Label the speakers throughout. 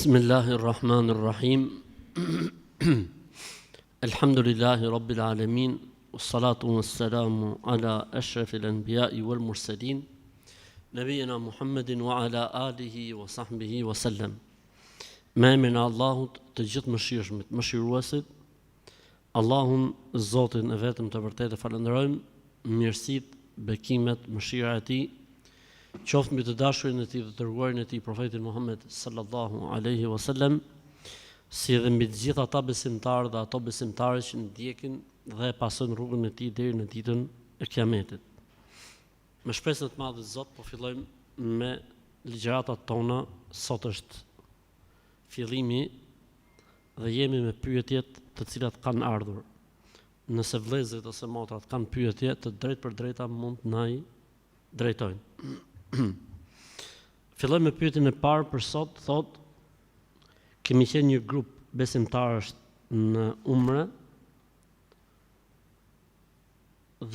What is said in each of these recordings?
Speaker 1: Bismillahirrahmanirrahim. Alhamdulillahi Rabbil Alamin. Wassalatu wassalamu ala ashrafil anbiya'i wal mursalin. Nabiyina Muhammedin wa ala alihi wa sahbihi wa sallam. Me emrin e Allahut, të gjithë mëshirshmit, mëshiruesit, Allahun, Zotin e vetëm të vërtetë falenderojmë, mirësitë, bekimet, mëshira e Tij qoftë mbi të dashurin e Tij dhe të dërguarin e Tij, profetin Muhammed sallallahu alaihi wasallam, si edhe mbi të gjithë ata besimtarë dhe ato besimtare që ndjekin dhe pasojnë rrugën e Tij deri në ditën e Kiametit. Me shpresën të madhe të Zot, po fillojmë me ligjëratat tona. Sot është fillimi dhe jemi me pyetjet të cilat kanë ardhur. Nëse vëllezërit ose motrat kanë pyetje, të drejtë për drejta mund të na i drejtojnë. Filloj me pyetjen e parë për sot, thot: kemi qenë një grup besimtarësh në umre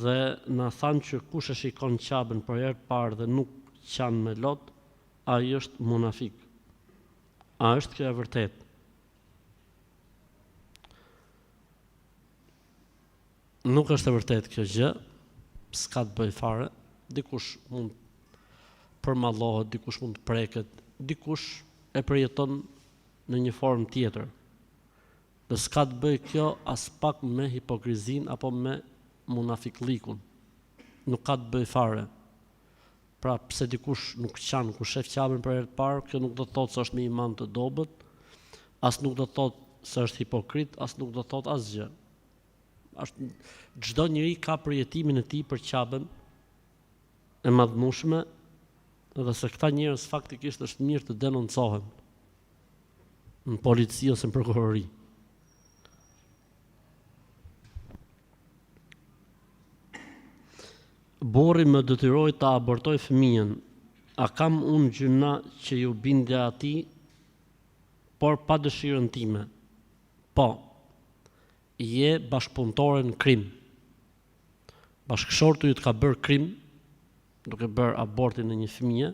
Speaker 1: dhe na thanë që kush e shikon Ka'ben për herë të parë dhe nuk qan me lot, ai është munafik. A është kjo e vërtetë? Nuk është e vërtetë kjo gjë, s'ka të bëjë fare. Dikush mund përmallohet, dikush mund të preket, dikush e përjeton në një formë tjetër. Dhe s'ka të bëjë kjo as pak me hipokrizin apo me munafiklikun. Nuk ka të bëjë fare. Pra, pse dikush nuk qan kur shef Ka'ben për herë të parë, kjo nuk do të thotë se është me iman të dobët, as nuk do të thotë se është hipokrit, as nuk do të thotë asgjë. Çdo njeri ka përjetimin e tij për Ka'ben e madhmueshme, dhe se këta njerëz faktikisht është mirë të denoncohen në polici ose në prokurori. Burri më detyroi ta abortoj fëmijën. A kam unë gjuna që ju bindja atij, por pa dëshirën time? Po. Je bashkëpunëtore në krim. Bashkëshortu ju të ka bërë krim, duke bërë abortin në një fëmijë,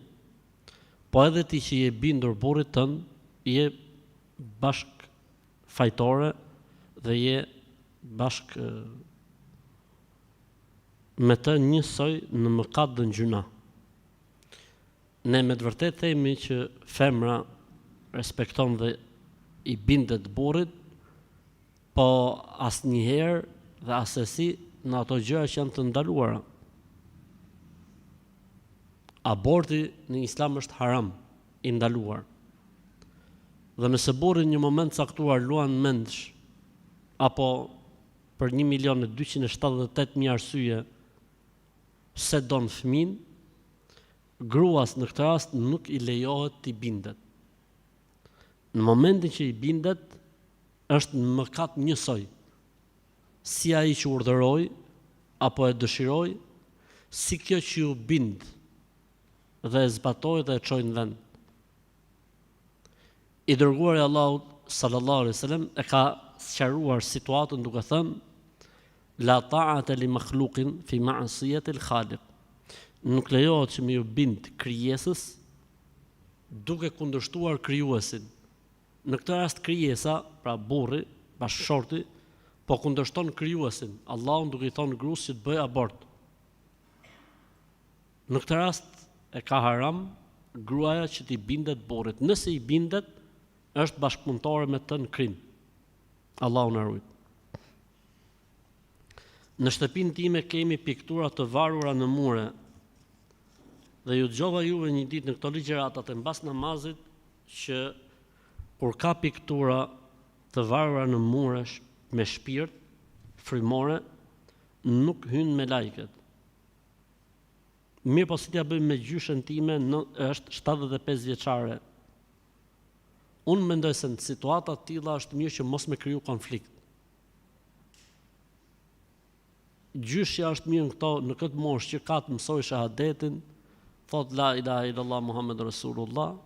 Speaker 1: po edhe ti që je bindur burrit tënd, je bashkëfajtore dhe je bashkë me të njësoj në mëkat dhe në gjuna. Ne me të vërtet themi që femra respekton dhe i bindet burrit, po asnjëherë dhe asesi në ato gjëra që janë të ndaluara. Aborti në Islam është haram, i ndaluar. Dhe nëse burri në një moment caktuar luan mendsh, apo për 1.278.000 arsye se don fëmin, gruas në këtë rast nuk i lejohet t'i bindet. Në momentin që i bindet, është në mëkat njësoj, si ai që urdhëroi apo e dëshiroi, si kjo që ju bind dhe e zbatoi dhe e çoi në vend. I dërguari Allahut sallallahu alaihi wasallam e ka sqaruar situatën duke thënë: la ta'ata li makhluqin fi ma'siyati al-khaliq. Nuk lejohet që me ju bind krijesës duke kundërshtuar krijuesin. Në këtë rast krijesa, pra burri, bashkëshorti, po kundërshton krijuesin, Allahun, duke i thonë gruas që të bëj abort. Në këtë rast e ka haram gruaja që t'i bindet burrit. Nëse i bindet, është bashkëpunëtore me të në krim. Allahu na ruaj. Në shtëpinë time kemi piktura të varura në mure. Dhe ju dëgjova juve një ditë në këto ligjëratat e mbas namazit që kur ka piktura të varura në mure me shpirt frymore, nuk hyn me lajket. Mirë, po si t'ja bëjmë me gjyshen time, është 75 vjeçare. Unë mendoj se në situata të tilla është mirë që mos me kriju konflikt. Gjyshja është mirë në këtë moshë që ka të mësoj shahadetin, thot la ilaha illallah Muhammed Rasulullah,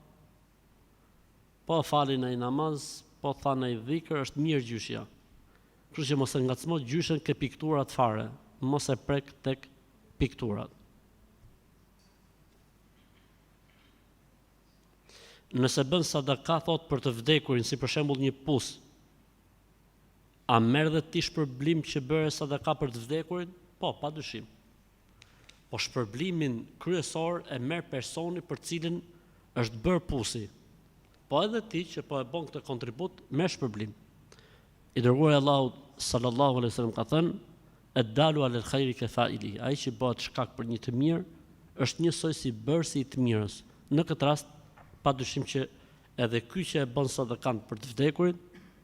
Speaker 1: po falin ai namaz, po than ai dhikr, është mirë gjyshja. Kështu që mos e ngacmo gjyshen ke pikturat fare, mos e prek tek pikturat. nëse bën sadaka thot për të vdekurin, si për shembull një pus, a merr dhe ti shpërblim që bëre sadaka për të vdekurin? Po, padyshim. Po shpërblimin kryesor e merr personi për cilin është bërë pusi. Po edhe ti që po e bën këtë kontribut, merr shpërblim. I dërguari Allahu sallallahu alaihi wasallam ka thënë: "Ad-dalu 'ala al-khayri kafa'ili." Ai që bëhet shkak për një të mirë është njësoj si bërësi i të mirës. Në këtë rast, padyshim që edhe ky që e bën sadakan për të vdekurin,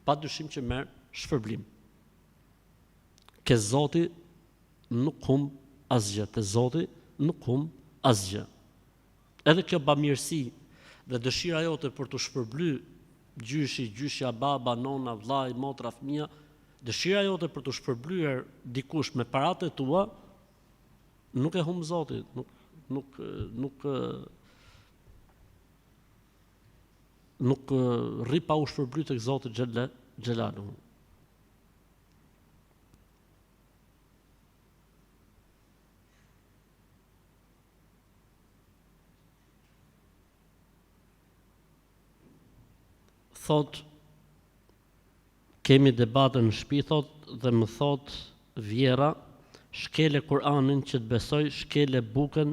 Speaker 1: padyshim që merr shpërblim. Ke Zoti nuk humb asgjë, te Zoti nuk humb asgjë. Edhe kjo bamirësi dhe dëshira jote për të shpërbly gjyshja, baba, nona, vllai, motra, fëmia, dëshira jote për të shpërblyer dikush me paratë tua, nuk e humb Zoti, nuk rri pa u shpërbly tek Zoti xhelaluhu. Thot, kemi debatën në shtëpi, thot, dhe më thot vjera, shkele Kur'anin që të besoj, shkele bukën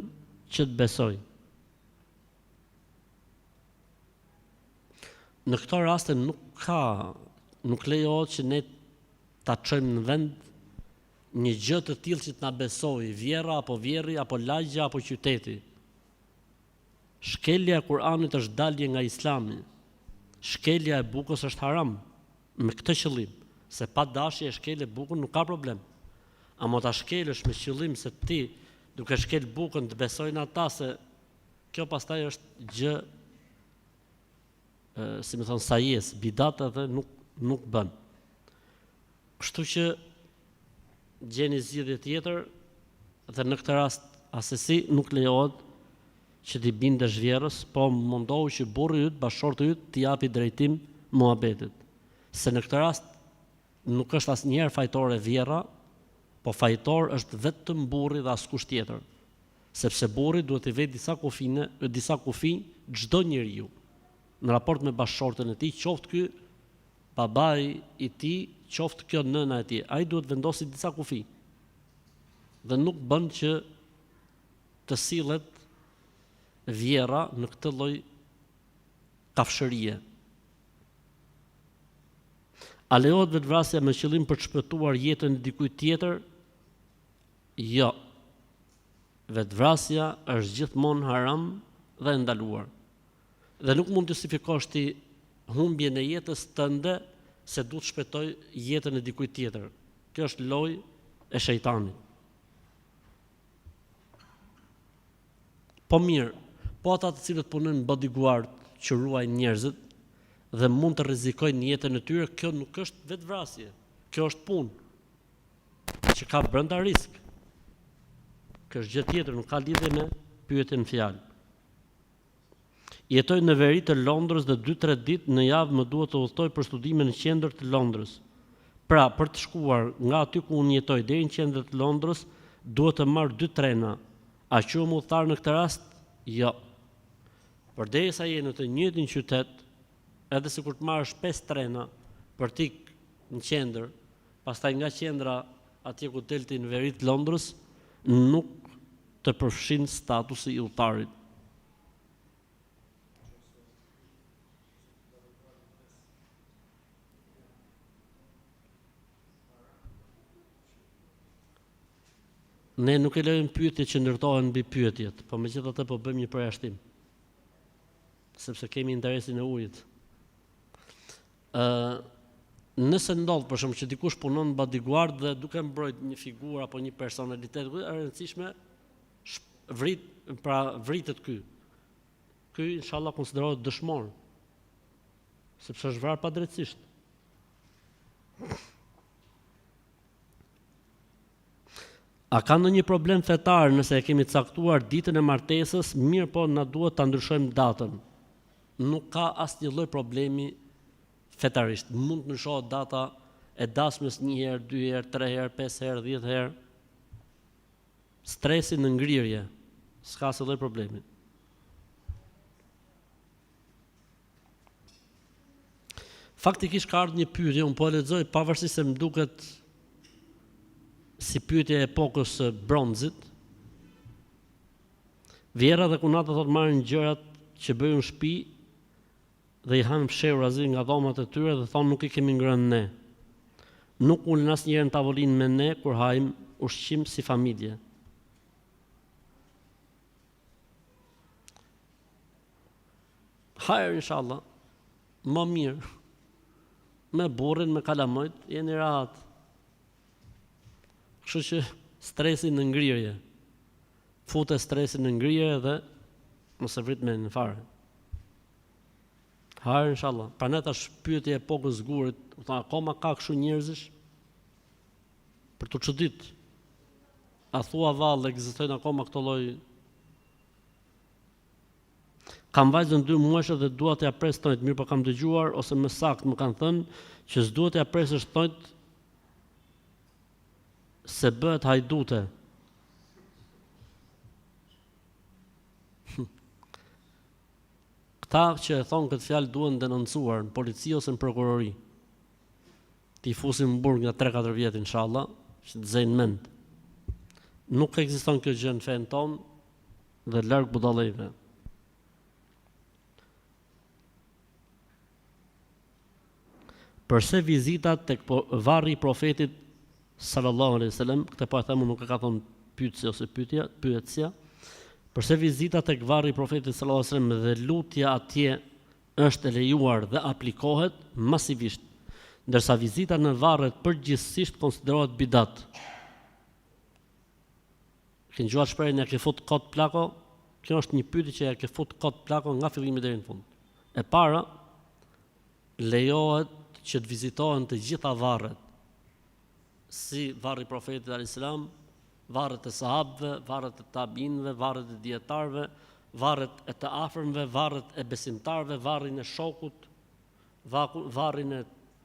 Speaker 1: që të besoj. Në këto raste nuk lejohet që ne ta çojmë në vend një gjë të tillë që të na besojë vjera apo vjerri apo lagja apo qyteti. Shkelja e Kur'anit është dalje nga Islami. Shkelja e bukës është haram me këtë qëllim, se pa dashje e shkel e bukën nuk ka problem. Amo ta shkelësh me qëllim se ti duke shkel bukën të besojnë ata, se kjo pastaj është gjë si më thon sajes, bidat edhe nuk bën. Kështu që gjeni zgjidhje tjetër dhe në këtë rast asesi nuk lejohet që t'i bindesh vjerës, po mundohu që burri yt, bashorti yt t'i japi drejtim muhabetit. Se në këtë rast nuk është asnjëherë fajtore vjera, po fajtor është vetëm burri dhe askush tjetër. Sepse burri duhet i vë disa kufi çdo njeriu. Në raport me bashortën e tij, qoftë ky babai i tij, qoftë kjo nëna e tij, ai duhet vendosi disa kufi. Dhe nuk bën që të sillet vjera në këtë lloj kafshërie. A lejohet vetvrasja me qëllim për të shpëtuar jetën e dikujt tjetër? Jo. Vetvrasja është gjithmonë haram dhe e ndaluar. Dhe nuk mund të justifikosh ti humbjen e jetës tënde se duhet të shpëtoj jetën e dikujt tjetër. Kjo është lojë e shejtanit. Po mirë, po ata të cilët punojnë bodyguard që ruajnë njerëzit dhe mund të rrezikojnë jetën e tyre, kjo nuk është vetvrasje. Kjo është punë që ka brenda risk. Kjo është gjë tjetër, nuk ka lidhje me pyetjen fjalë. Jetoj në veri të Londrës dhe 2-3 ditë në javë më duhet të udhtoj për studime në qendër të Londrës. Pra, për të shkuar nga aty ku unë jetoj deri në qendër të Londrës, duhet të marr 2 trena. A quhem udhëtar në këtë rast? Jo. Përderisa je në të njëjtin qytet, edhe sikur të marrësh 5 trena për të ikë në qendër, pastaj nga qendra atje ku del ti në veri të Londrës, nuk të përfshin statusi i udhëtarit. Ne nuk e lejmë pyetje që ndërtohen mbi pyetjet, po megjithatë po bëjmë një përjashtim. Sepse kemi interesin e ujit. Nëse ndodh për shembull që dikush punon në bodyguard dhe duke mbrojt një figurë apo një personalitet e rëndësishme, vritet ky. Ky inshallah konsiderohet dëshmor. Sepse është vrarë padrejtisht. A ka ndonjë problem fetar nëse e kemi caktuar ditën e martesës, mirë po na duhet ta ndryshojmë datën? Nuk ka asnjë lloj problemi fetarisht. Mund të ndryshohet data e dasmës 1 herë, 2 herë, 3 herë, 5 herë, 10 herë. Stresi në ngrirje, s'ka asnjë lloj problemi. Faktikisht ka ardhur një pyetje, unë po e lexoj pavarësisht se më duket si pyetje e epokës së bronzit. Vjera dhe kunata thotë marrin gjërat që bëjnë në shtëpi dhe i hanë fshehurazi nga dhomat e tyre dhe thonë nuk i kemi ngrënë ne. Nuk ulen asnjëherë në tavolinë me ne kur hajm ushqim si familje. Hajër inshallah, më mirë. Me burrin, me kalamojt, jeni rahat. Kështu që stresin në ngrirje. Fute stresin në ngrirje dhe mos e vrit me në fare. Hajër inshallah. Pra ne tash pyetje e epokës gurit, akoma ka kështu njerëzish për të çudit. A thua vallë ekzistojnë akoma këto lloj. Kam vajzën 2 muajshe dhe dua t'ja pres tojt, mirë po kam dëgjuar ose më saktë më kanë thënë që s'duhet t'ja presësh tojt se bëhet hajdute. Këta që e thonë këtë fjalë duhen denoncuar në polici ose në prokurori. Ti fusin në burg nga 3-4 vjet inshallah, që të zejnë mend. Nuk ekziston kjo gjë në fen tonë dhe larg budallëve. Përse vizitat tek varri i profetit sallallahu alaihi wasallam, këtë po e them nuk e ka thonë pyetja ose pyetja. Përse vizitat tek varri i profetit sallallahu alaihi wasallam dhe lutja atje është e lejuar dhe aplikohet masivisht, ndërsa vizita në varret përgjithsisht konsiderohet bidat. Kënë gjuar shprehjen ja ke fut kot plako, kjo është një pyetje që ja ke fut kot plako nga fillimi deri në fund. E para, lejohet që të vizitohen të gjitha varret, si varri i profetit alayhis salam, varret e sahabëve, varret e tabinëve, varret e dietarëve, varret e të afërmve, varret e besimtarëve, varrin e shokut, varrin e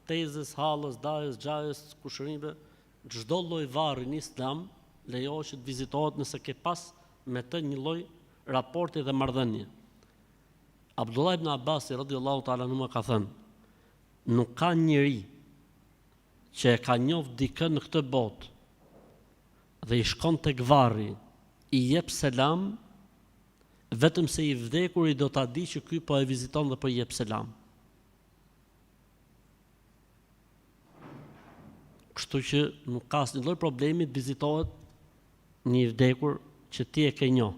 Speaker 1: tezës, hallës, dajës, xhajës, kushërinjve, çdo lloj varri në Islam lejohet që të vizitohet nëse ke pas me të një lloj raporti dhe marrëdhënie. Abdullah ibn Abbas radhiyallahu ta'ala anhu ka thënë: nuk ka njeri që e ka njoft dikën në këtë botë dhe i shkon tek varri, i jep selam, vetëm se i vdekur i do ta di që ky po e viziton dhe po i jep selam. Kështu që nuk ka asnjë lloj problemi të vizitohet një i vdekur që ti e ke njoh.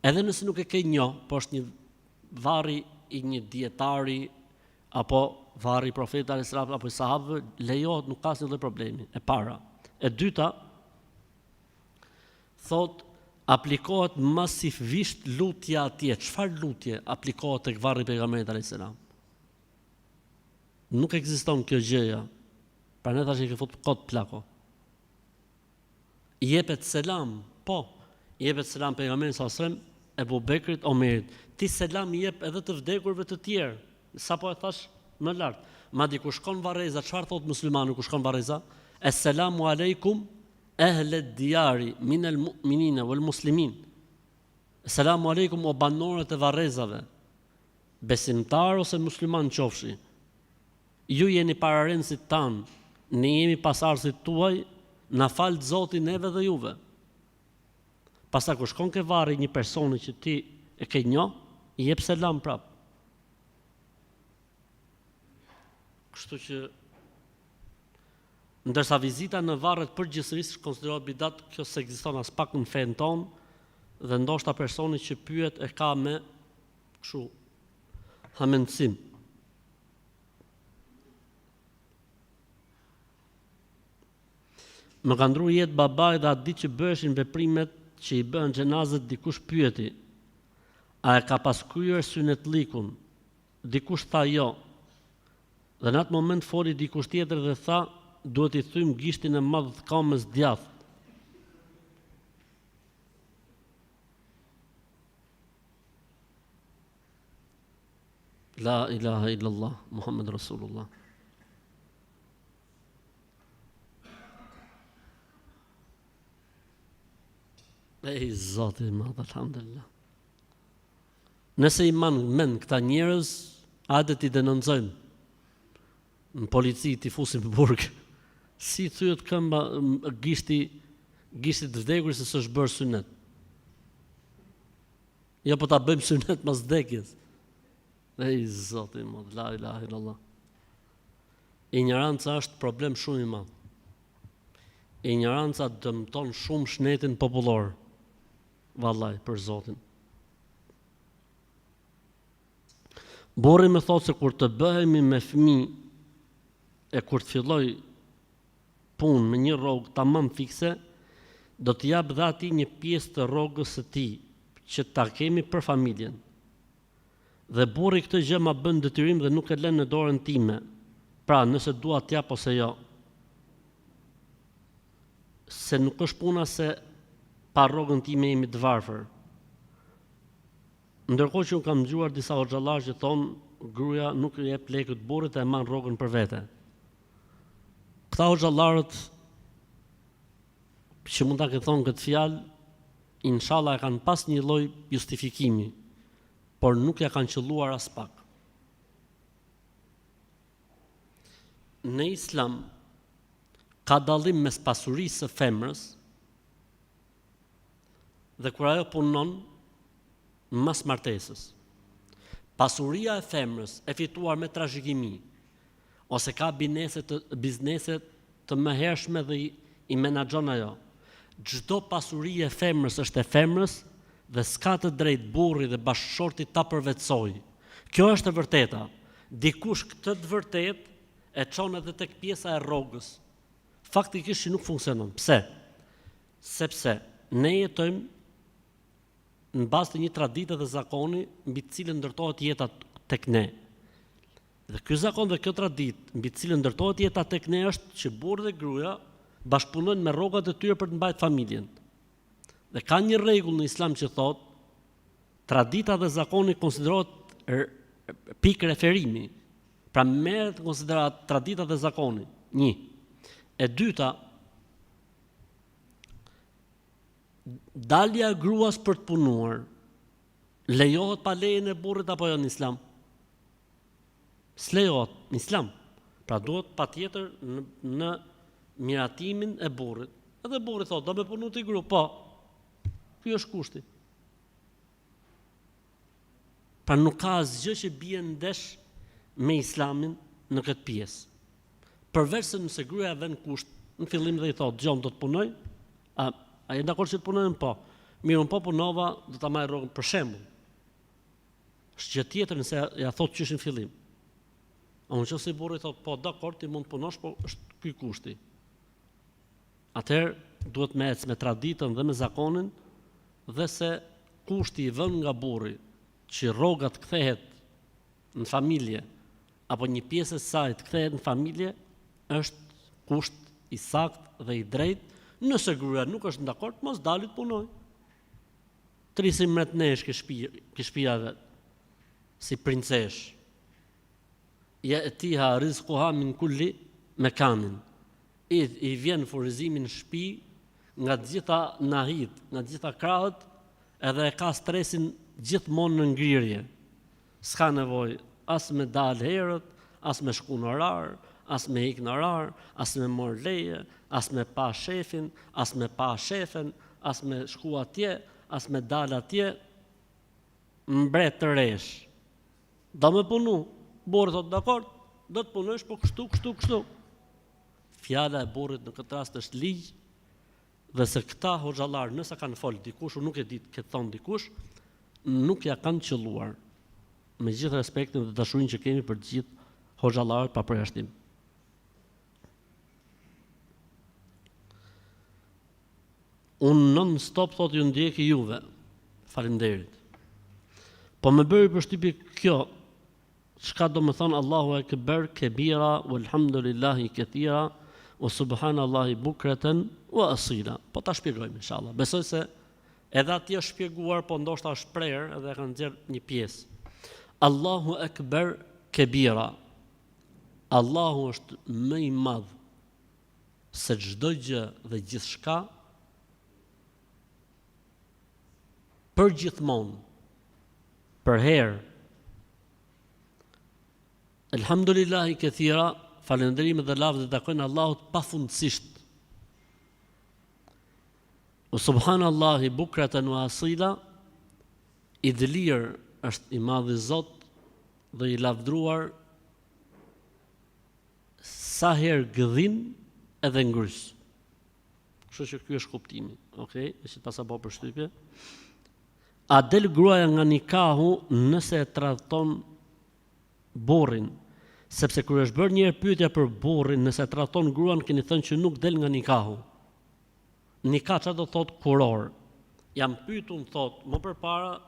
Speaker 1: Edhe nëse nuk e ke njoh, po është një varri i një dietari apo varri i profetit alayhis salam apo i sahabëve, lejohet, nuk ka asnjë lloj problemi. E para. E dyta, thot aplikohet masivisht lutja atje. Çfarë lutje aplikohet tek varri i pejgamberit alayhis salam? Nuk ekziston kjo gjëja. Pra ne tash i ke fut kot plako. I jepet selam, po. I jepet selam pejgamberit sallallahu alajhi wasallam, Ebu Bekrit, Omerit. Ti selam i jep edhe të vdekurve të tjerë. Sa po e thash më lart. Madje kur shkon varreza, çfarë thot muslimani kur shkon varreza? Assalamu alaikum ahle diyari min almu'minina wal muslimin. Assalamu alaikum o banorët e varrezave, besimtar ose musliman qofshi. Ju jeni pararenësit tan, ne jemi pasardhësit tuaj, na fal Zoti neve dhe juve. Pastaj kur shkon ke varri një personi që ti e ke njoh, i jep selam prap. Kështu që ndërsa vizita në varret përgjithsisht konsiderohet bidat, kjo s'ekziston as pak në fen tonë dhe ndoshta personi që pyet e ka me kështu hamendësim. Më ka ndruar jetë babai dhe atë ditë që bëheshin veprimet që i bën xhenazët, dikush pyeti: a e ka pas kryer synetlikun? Dikush tha jo. Dhe në atë moment foli dikush tjetër dhe tha: duhet i thym gishtin e madh të kamës djath. La ilaha illallah, Muhammed Rasulullah. Ej, Zoti i madh, alhamdulillah. Nëse i men këta njerëz, hajde t'i denoncojmë. në polici t'i fusin për burg. Si thyet këmba gishti të vdekur se s'është bërë sunet. Ja po ta bëjmë sunet mas vdekjes. Ej Zoti im, la ilaha illallah. Ignoranca është problem shumë i madh. Ignoranca dëmton shumë shnetin popullor. Vallaj, për Zotin. Burri më thotë se kur të bëhemi me fëmijë e kur të filloj punë me një rrogë tamam fikse, do të jap dhe atij një pjesë të rrogës së tij që ta kemi për familjen. Dhe burri këtë gjë ma bën detyrim dhe nuk e lën në dorën time. Pra, nëse dua t'jap ose jo. Se nuk është puna se pa rrogën time jemi të varfër. Ndërkohë që unë kam dëgjuar disa hoxhallar që thonë gruaja nuk i jep lekët burrit e marr rrogën për vete. Këta hoxhallarët që mund ta kenë thonë këtë fjalë, inshallah e kanë pas një lloj justifikimi, por nuk ja kanë qelluar as pak. Në Islam ka dallim mes pasurisë së femrës dhe kur ajo punon mas martesës. Pasuria e femrës e fituar me trashëgimi ose ka biznese të mëhershme dhe i menaxhon ajo. Çdo pasuri e femrës është e femrës dhe s'ka të drejtë burri dhe bashkëshorti ta përvetsojë. Kjo është e vërteta. Dikush këtë të vërtetë e çon edhe tek pjesa e rrogës. Faktikisht që nuk funksionon. Pse? Sepse ne jetojmë në bazë të një tradite dhe zakoni mbi të cilën ndërtohet jeta tek ne. Dhe ky zakon dhe kjo traditë mbi të cilën ndërtohet jeta tek ne është që burri dhe gruaja bashkëpunojnë me rrogat e tyre për të mbajtur familjen. Dhe ka një rregull në Islam që thotë tradita dhe zakoni konsiderohet pikë referimi. Pra merret në konsiderat tradita dhe zakoni. 1. E dyta, dalja e gruas për të punuar lejohet pa lejen e burrit apo jo në Islam? S'lejohet në Islam. Pra duhet patjetër në miratimin e burrit. Edhe burri thotë, do me punu ti gru, po. Ky është kushti. Pra nuk ka asgjë që bie ndesh me Islamin në këtë pjesë. Përveç se nëse gruaja vën kusht, në fillim dhe i thotë, "Gjon do të punoj?" A je dakord që të punojnë? Po. Mirë, unë po punova, do ta marr rrogën për shembull. Është gjë tjetër nëse ja thotë qysh në fillim. Nëse burri thotë, "Po, dakord, ti mund të punosh, po është ky kushti." Atëherë duhet me ecë me traditën dhe me zakonin dhe se kushti i vënë nga burri që rroga të kthehet në familje apo një pjesë e saj të kthehet në familje është kusht i saktë dhe i drejtë. Nëse gruaja nuk është dakord, mos dalit punoj. Trisim mret nesh ke shtëpia vet. Si princesh. Ja etiha rizquha min kulli mekanin. I vjen furnizimi në shtëpi nga të gjitha nahit, nga të gjitha krahët, edhe e ka stresin gjithmonë në ngrirje. S'ka nevojë as me dal herët, as me shku në orar, as me ik në orar, as me mor leje, as me pa shefin, as me pa shefen, as me shku atje, as me dal atje, mbret të resh. Do me punu. Burri thotë, dakord, do të punojsh, po kështu. Fjala e burrit në këtë rast është ligj, dhe se këta hoxhallar nëse kanë fol dikush, unë nuk e di këtë thon dikush, nuk ja kanë qelluar. Me gjithë respektin dhe dashurinë që kemi për të gjithë hoxhallarët pa përjashtim. Unë non-stop thotë ju ndjeki juve. Faleminderit. Po më bëri përshtypje kjo, çka do më thonë Allahu Ekber kebira, walhamdulillahi ketira, wa subhanallahi bukratan wa asila. Po ta shpjegojmë inshallah. Besoj se edhe atje është shpjeguar, po ndoshta është prerë edhe kanë nxjerr një pjesë. Allahu Ekber kebira. Allahu është më i madh se çdo gjë dhe gjithçka për gjithmonë, për herë. Elhamdulillahi këthira, falënderimet dhe lavdët takojnë Allahut pafundësisht. O subhanallahi bukratan wa asila, i dëlir është i madhi Zot dhe i lavdruar sa herë gëdhin edhe ngrys. Kështu që ky është kuptimi. Okej, është pas apo përshtypje. A del gruaja nga nikahu nëse e tradhton burrin? Sepse kur është bërë një herë pyetja për burrin, nëse e tradhton gruan, keni thënë që nuk del nga nikahu. Nikah çfarë do thot kuror? Jam pyetur, thot, më përpara,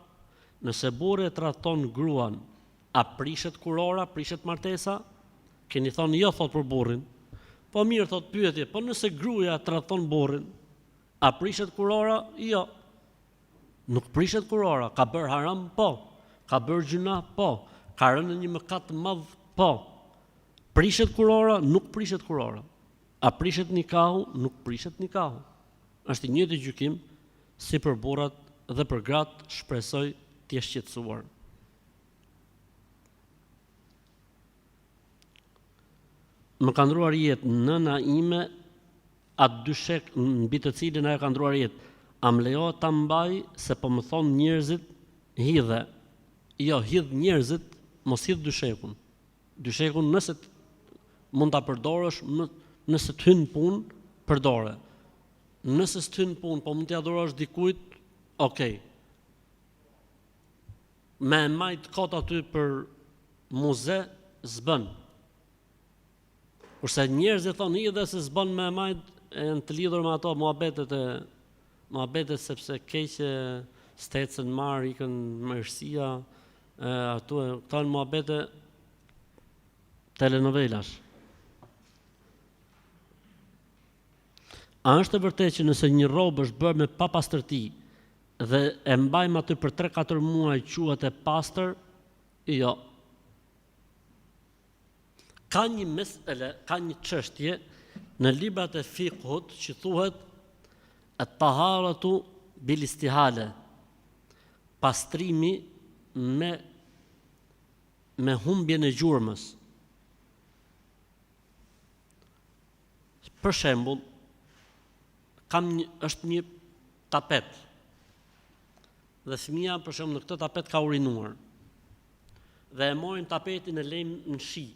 Speaker 1: nëse burri e tradhton gruan, a prishet kurora, prishet martesa? Keni thonë jo, thot për burrin. Po mirë, thot pyetje, po nëse gruaja tradhton burrin, a prishet kurora? Jo. Nuk prishet kurora, ka bërë haram? Po. Ka bërë gjuna? Po. Ka rënë në një mëkat të madh? Po. Prishet kurora? Nuk prishet kurora. A prishet nikahu? Nuk prishet nikahu. Është i njëjti gjykim si për burrat dhe për gratë, shpresoj të jesh shqetësuar. Më ka ndruar jetë nëna ime atë dyshek mbi të cilin ajo ka ndruar jetë. A më lejohet ta mbaj se po më thon njerëzit hidhe. Jo, hidh njerëzit, mos hidh dyshekun. Dyshekun nëse mund ta përdorësh, nëse të hyn punë, përdore. Nëse s'të hyn punë, po mund t'i adhurosh dikujt, okay. Me majt kot aty për muze s'bën. Kurse njerëzit thonë hidhe se s'bën me majt, janë të lidhur me ato muhabetet sepse keqe stecën marr, ikën mërësia, ato këto janë muhabete telenovelash. A është e vërtetë që nëse një robë është bërë me papastërti dhe e mbajmë aty për 3-4 muaj quhet e pastër? Jo. Ka një mesele, ka një çështje në librat e fiqhut që thuhet at-taharatu bil istihale, pastrimi me humbjen e gjurmës. Për shembull, është një tapet. Dhe fëmia për shembull në këtë tapet ka urinuar. Dhe e morin tapetin e lejmë në shi.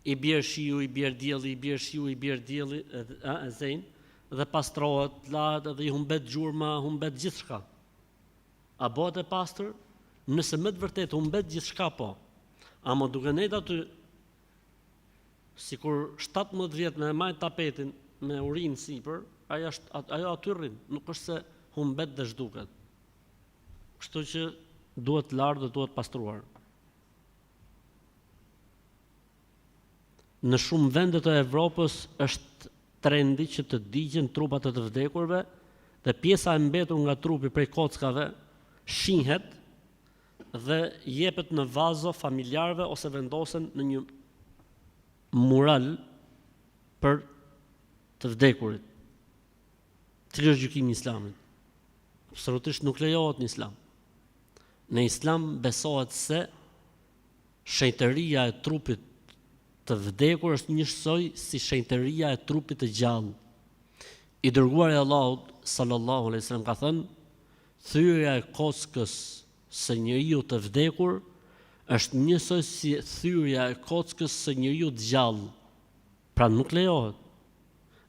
Speaker 1: I bjerë shiu, i bjerë dielli, i bjerë shiu, i bjerë dielli, e zejnë, dhe pastrohet, lahet dhe i humbet gjurma, humbet gjithçka. A bëhet e pastër? Nëse më të vërtetë humbet gjithçka, po. Ama duke nejtë aty, sikur 17 vjet me majt tapetin me urinë sipër, ajo aty rrin, nuk është se humbet dhe zhduket. Kështu që duhet larë dhe duhet pastruar. Në shumë vende të Evropës është trendi që të digjen trupat e të vdekurve dhe pjesa e mbetur nga trupi prej kockave shihet dhe jepet në vazo familjarëve ose vendosen në një mural për të vdekurit. Cili është gjykimi i Islamit? Absolutisht nuk lejohet në Islam. Në Islam besohet se shenjtëria e trupit të vdekur është njësoj si shenjtëria e trupit të gjallë. I dërguari i Allahut sallallahu alaihi wasallam ka thënë, thyrja e kockës së njeriu të vdekur është njësoj si thyrja e kockës së njeriu të gjallë. Pra nuk lejohet.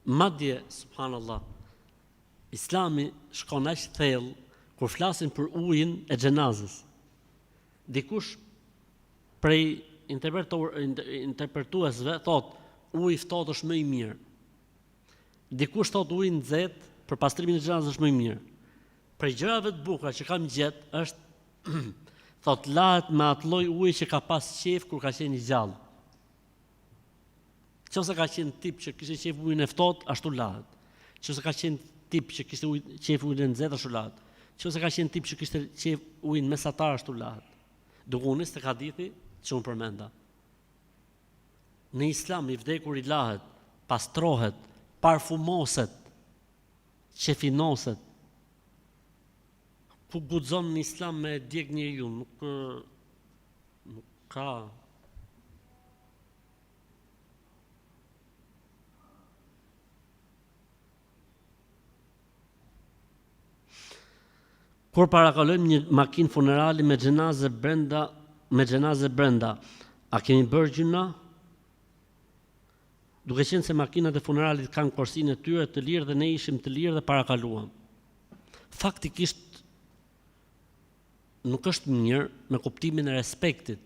Speaker 1: Madje subhanallahu, Islami shkon aq thellë kur flasin për ujin e xhenazës. Dikush prej interpretuesve thot uji i ftohtë është më i mirë. Dikush thot uji i nxehtë për pastrimin e xhenazës është më i mirë. Prej gjërave të bukura që kam gjetë është thot lahet me atë lloj uji që ka pas qejf kur ka qenë i gjallë. Nëse ka qenë tip që kishte qejf ujin e ftohtë, ashtu lahet. Nëse ka qenë tip që kishte qejf ujin e nxehtë, ashtu lahet. Nëse ka qenë tip që kishte qejf ujin mesatar, ashtu lahet. Duke u nisë tek hadithi që unë përmenda. Në Islam i vdekur i lahet, pastrohet, parfumoset, qefinoset. Ku guxon në Islam me djeg njeriu, nuk ka. Kur parakalojmë një makinë funerali me xhenaze brenda, a kemi bërë gjuna? Duke qenë se makinat e funeralit kanë korsinë e tyre të lirë dhe ne ishim të lirë dhe parakaluam. Faktikisht nuk është mirë me kuptimin e respektit,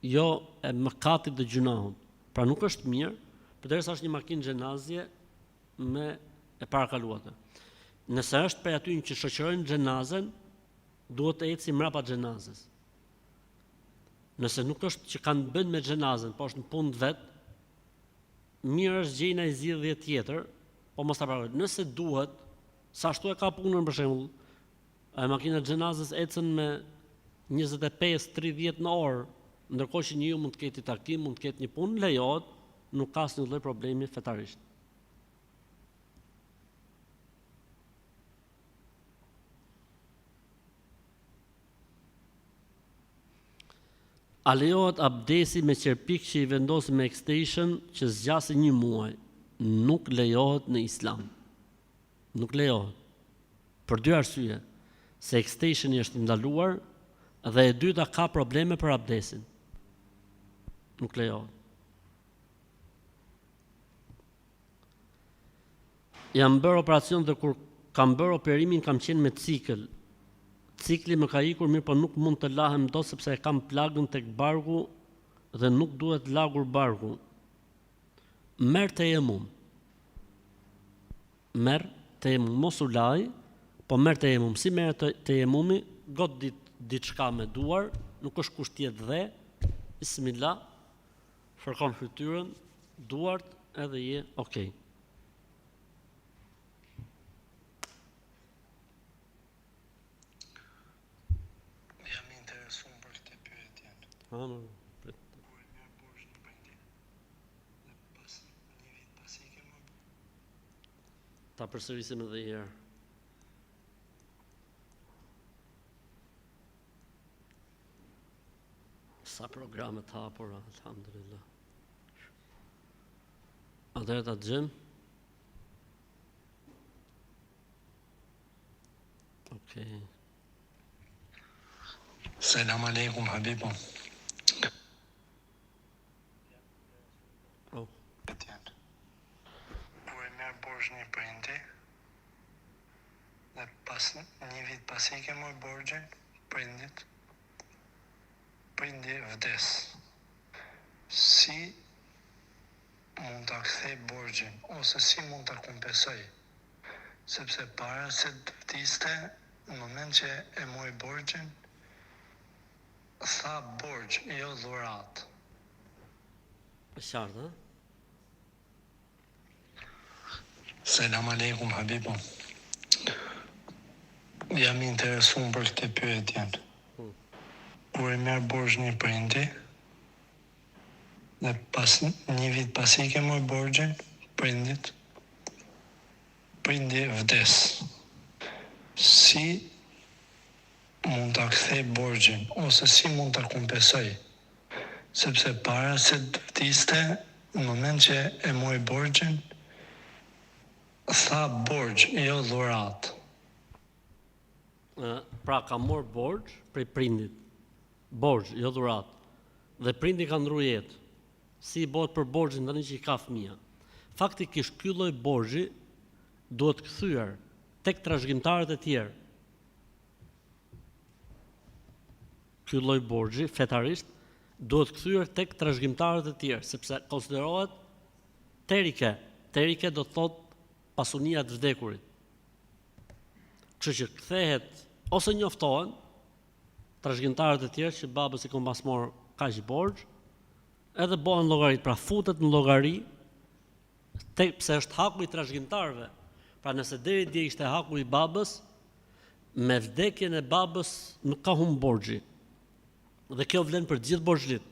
Speaker 1: jo e mëkatit dhe gjunahut. Pra nuk është mirë, përderisa është një makinë xhenazje me e parakaluate. Nëse është për aty që shoqërojnë xhenazen, duhet të eci mbrapa xhenazes. Nëse nuk është që kanë bën me xhenazen, po është në punë vet, mirë është gjejna i zgjidhje tjetër, po mos ta paraqet. Nëse duhet, sa ashtu e ka punën për shembull, makinat xhenazes ecën me 25-30 në orë, ndërkohë që njëu mund të ketë takim, mund të ketë një punë, lejohet, nuk ka asnjë lloj problemi fetarisht. A lejohet abdesi me qerpik që i vendosim me extension që zgjasin 1 muaj? Nuk lejohet në Islam. Nuk lejohet. Për 2 arsye. Se extensioni është ndaluar dhe e dyta ka probleme për abdesin. Nuk lejohet. Jam bërë operacion dhe kur kam bërë operimin kam qenë me cikël. Cikli më ka ikur mirë, po nuk mund të lahem dot sepse e kam plagën tek barku dhe nuk duhet lagur barku. Merr tejemum. Mos u laj, po merr tejemum. Si merr tejemumi? Got diçka me duar, nuk është kushtjet dhe, bismillah, fërkon fytyrën, duart edhe je okay. Ta përsërisim edhe një herë. Sa programe të hapura, alhamdulillah. Atëherë ta djem. Okay.
Speaker 2: Selam aleikum habibum. Një prindi dhe pas 1 vit pas i ke moj borxhin, prindi vdes. Si mund ta kthej borxhin ose si mund ta kompensoj? Sepse para se të vdiste, në moment që e moj borxhin, tha borxh, jo dhurat.
Speaker 1: Qartë, ha?
Speaker 2: Selam aleikum habibum. Jam interesuar për këtë pyetje. Kur e merr borxh një prindi dhe pas 1 vit pas i ke moj borxhin, prindi vdes. Si mund ta kthej borxhin ose si mund ta kompensoj? Sepse para se të vdiste, në moment që e moj borxhin, tha borxh, jo dhurat.
Speaker 1: Pra ka marrë borxh prej prindit. Borxh, jo dhurat. Dhe prindi ka ndruar jetë. Si bëhet për borxhin tani që i ka fëmia? Faktikisht ky lloj borxhi duhet kthyer tek trashëgimtarët e tjerë. Ky lloj borxhi fetarisht duhet kthyer tek trashëgimtarët e tjerë, sepse konsiderohet terike. Terike do të thotë pasunia të vdekurit. Kështu që kthehet ose njoftohen trashëgimtarët e tjerë që babës i ka pas marrë kaq borxh, edhe bëhen llogarit, pra futet në llogari, pse është haku i trashëgimtarëve. Pra nëse deri dje ishte haku i babës, me vdekjen e babës nuk ka humbur borxhi. Dhe kjo vlen për të gjithë borxhlit.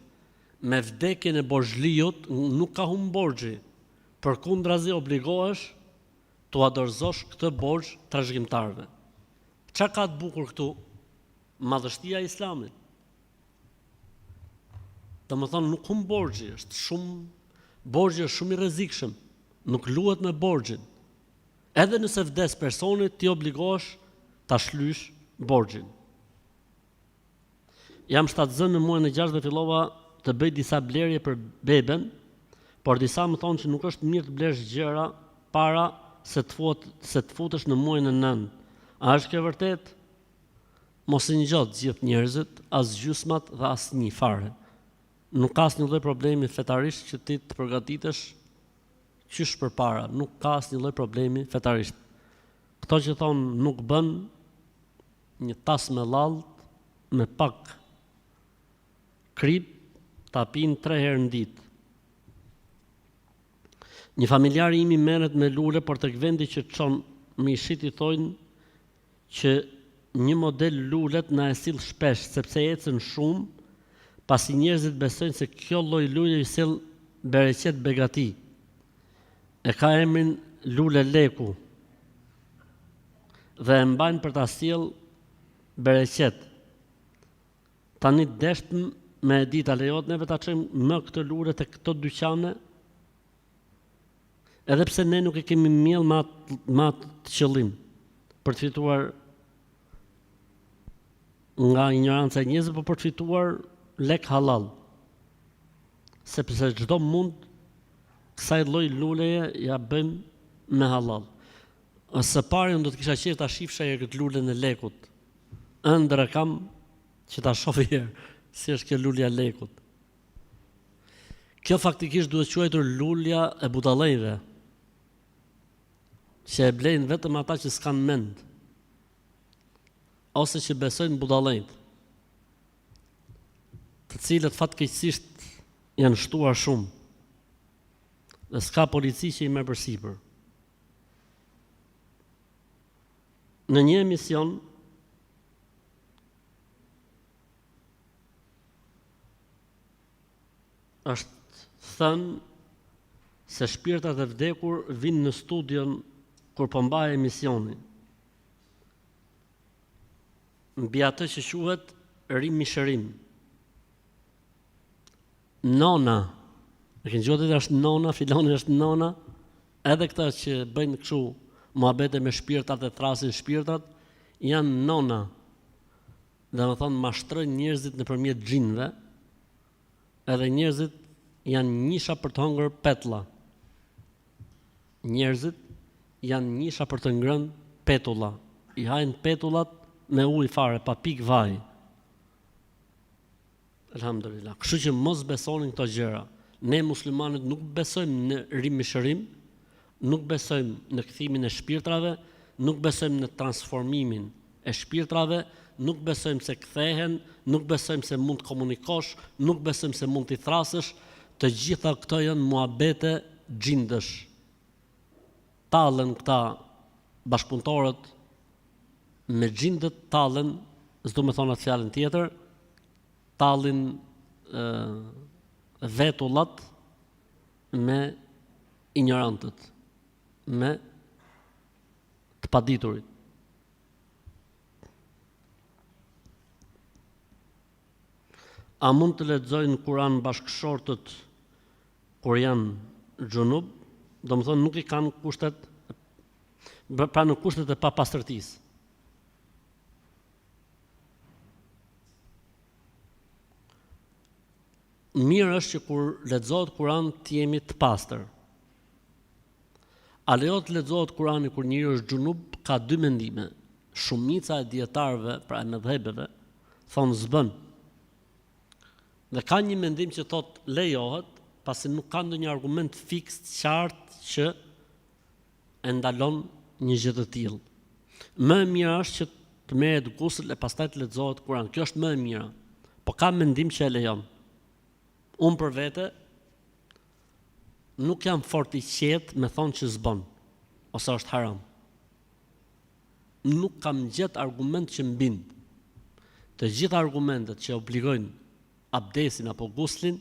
Speaker 1: Me vdekjen e borxhliut nuk ka humbur borxhi. Përkundrazi obligohesh tu adorzosh këtë borxh trashëgimtarëve. Çfarë ka të bukur këtu? Madhështia e Islamit. Domethënë nuk humb borxhi, borxhi është shumë i rrezikshëm. Nuk luhet me borxhin. Edhe nëse vdes personi, ti obligohesh ta shlysh borxhin. Jam shtatzën në muajin e 6 dhe fillova të bëj disa blerje për beben, por disa më thonë që nuk është mirë të blesh gjëra para se të futesh në muajin e 9. A është kjo vërtet? Mos i ngjot gjithë njerëzit, as gjysmat dhe as një fare. Nuk ka asnjë lloj problemi fetarisht që ti të përgatitesh qysh përpara, nuk ka asnjë lloj problemi fetarisht. Kto që thonë nuk bën një tas me llallë me pak krip ta pinë 3 herë në ditë. Një familjar imi merret me lule, por tek vendi që çon mishit i thonë që një model lulet na e sill shpesh sepse ecën shumë, pasi njerëzit besojnë se kjo lloj lule i sill bereqet begati. E ka emrin lule leku dhe e mbajnë për ta sjell bereqet. Tani deshtëm me dita lejohet neve ta çojmë më këtë lule te këto dyqane, edhe pse ne nuk e kemi miell me atë qëllim për të fituar nga ignoranca e njerëzve, por për të fituar lek halal. Sepse çdo mund kësaj lloj luleje ja bëjmë me halal. Së pari unë do të kisha qejf ta shifsha këtë lulen e lekut. Ëndër e kam që ta shoh herë si është kjo lulja e lekut. Kjo faktikisht duhet quajtur lulja e budallëve, që e blejnë vetëm ata që s'kan mend, ose që besojnë budallëjt, të cilët fatkeqësisht janë shtuar shumë, dhe s'ka polici që i merr përsipër. Në një emision është thënë se shpirtat e vdekur vinë në studion kur po mbahet emisioni. Mbi atë që quhet rimishërim. Nona, e keni gjuar është nona, filoni është nona, edhe këta që bëjnë kështu muhabete me shpirtat e thrasin shpirtat, janë nona. Dhe më thonë mashtrojnë njerëzit nëpërmjet xhinëve, edhe njerëzit janë njisha për të hongër petlla. Njerëzit janë njisha për të ngrënë petulla. I hajnë petullat me ujë fare, pa pikë vaj. Elhamdulillah. Kështu që mos besonin këto gjëra. Ne muslimanët nuk besojmë në rimishërim, nuk besojmë në kthimin e shpirtrave, nuk besojmë në transformimin e shpirtrave, nuk besojmë se kthehen, nuk besojmë se mund të komunikosh, nuk besojmë se mund t'i thrasësh. Të gjitha këto janë muhabete xhindësh. Tallen këta bashkëpunëtorët me xhindët, tallen, s'do me thonë atë fjalën tjetër, tallin vetullat me ignorantët, me të paditurit. A mund të lexojnë Kur'an bashkëshortët kur janë xhunub? Do më thonë nuk i kanë kushtet, pra në kushtet e papastërtisë. Mirë është që kur lexohet Kur'an të jemi të pastër. A lejohet të lexohet Kur'ani kur njeriu është xhunub? Ka dy mendime. Shumica e dietarëve, pra e mëdhëbeve, thonë s'bën. Dhe ka një mendim që thotë lejohet, pasi nuk ka ndonjë argument fiks të qartë që e ndalon një gjë të tillë. Më e mira është që të merret gusl e pastaj të lexohet Kur'an. Kjo është më e mira. Po ka mendim që e lejon. Unë për vete nuk jam fort i qetë me thonë që s'bën, ose është haram. Nuk kam gjetë argument që mbind. Të gjitha argumentet që obligojnë abdesin apo guslin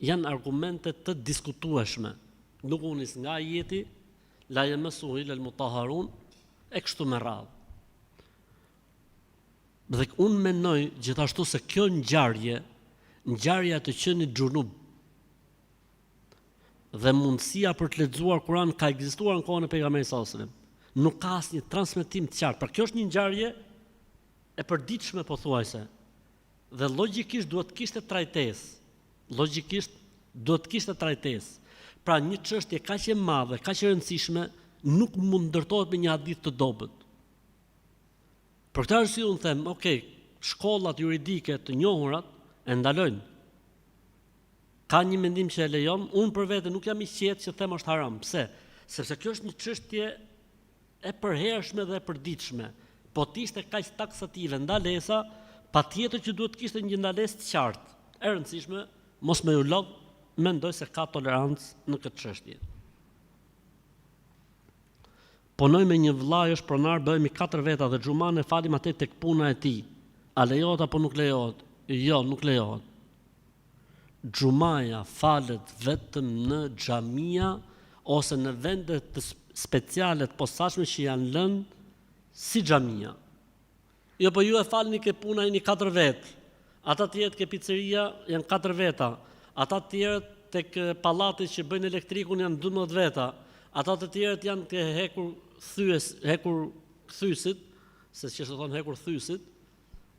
Speaker 1: janë argumente të diskutueshme. Nuk u nis nga ajeti la yamassuhu illa al-mutahharun e kështu me radhë. Dhe unë mendoj gjithashtu se kjo ngjarja të qenit xhunub dhe mundësia për të lexuar Kur'an ka ekzistuar në kohën e pejgamberit sallallahu alajhi wasallam. nuk ka asnjë transmetim të qartë. Pra kjo është një ngjarje e përditshme pothuajse. Dhe logjikisht duhet të kishte trajtesë. Logjikisht duhet të kishte trajtesë. Pra një çështje kaq e madhe, kaq e rëndësishme nuk mund ndërtohet me një hadith të dobët. Për këtë arsye unë them, shkollat juridike të njohurat e ndalojnë. Ka një mendim që e lejon, unë për vete nuk jam i qetë që them është haram. Pse? Sepse kjo është një çështje e përhershme dhe e përditshme. Po t'ishte kaq taksative ndalesa, patjetër që duhet të kishte një ndalesë të qartë, e rëndësishme, mos me u lodh, mendoj se ka tolerancë në këtë çështje. Punoj me një vllai është pronar, bëhemi 4 veta dhe xhuman e falim atë tek puna e tij. A lejohet apo nuk lejohet? Jo, nuk lejohet. Xhumaja falet vetëm në xhamia ose në vende të speciale të posaçme që janë lënë si xhamia. Jo, po ju e falni ke puna jeni 4 vetë. Ata të tjerët ke pizzeria janë 4 veta. Ata të tjerët tek pallati që bëjnë elektrikun janë 12 veta. Ata të tjerët janë ke hekur kthysit, se që të thonë hekur thysit.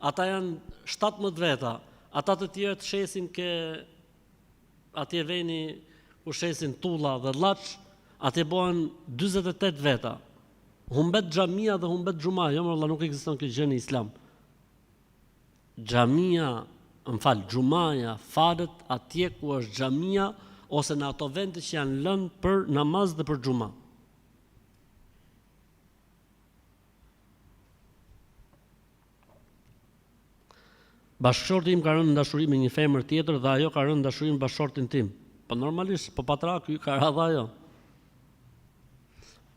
Speaker 1: Ata janë 17 veta. Ata të tjerët shesin ke atje veni ku shesin tulla dhe llaç, atje bëhen 48 veta. Humbet xhamia dhe humbet xhuma, jo më valla nuk ekziston kjo gjë në Islam. Xhumaja falet atje ku është xhamia ose në ato vende që janë lënë për namaz dhe për xhuma. Bashkëshorti im ka rënë në dashuri me një femër tjetër dhe ajo ka rënë në dashuri me bashkëshortin tim. Po normalisht, po patra ky ka radhë ajo.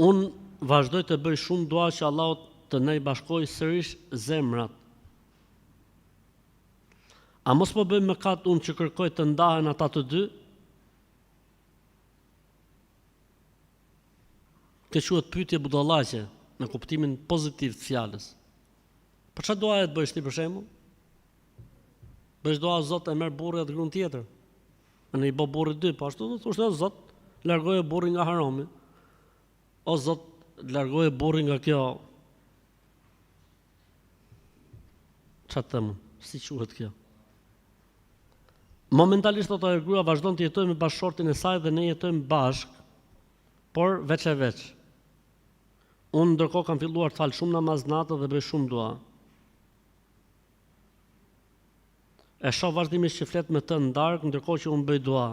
Speaker 1: Unë vazhdoj të bëj shumë dua që Allahu të na i bashkojë sërish zemrat. A mos po bëjmë mëkat unë që kërkoj të ndahen ata të dy? Kjo quhet pyetje budallaqe në kuptimin pozitiv të fjalës. Për çfarë doa të bësh ti për shembull? Bësh doa Zot e merr burrin atë grun tjetër. Në i bë burri 2, po ashtu do thoshte Zot, largoje burrin nga harami. O Zot, largoje burrin nga kjo. Çfarë them? Si quhet kjo? Momentalisht ato e gruaja vazhdon të jetojë me bashkëshortin e saj dhe ne jetojmë bashk, por veç e veç. Unë ndërkohë kam filluar të fal shumë namaz natë dhe bëj shumë dua. E shoh vazhdimisht që flet me të në darkë, ndërkohë që unë bëj dua.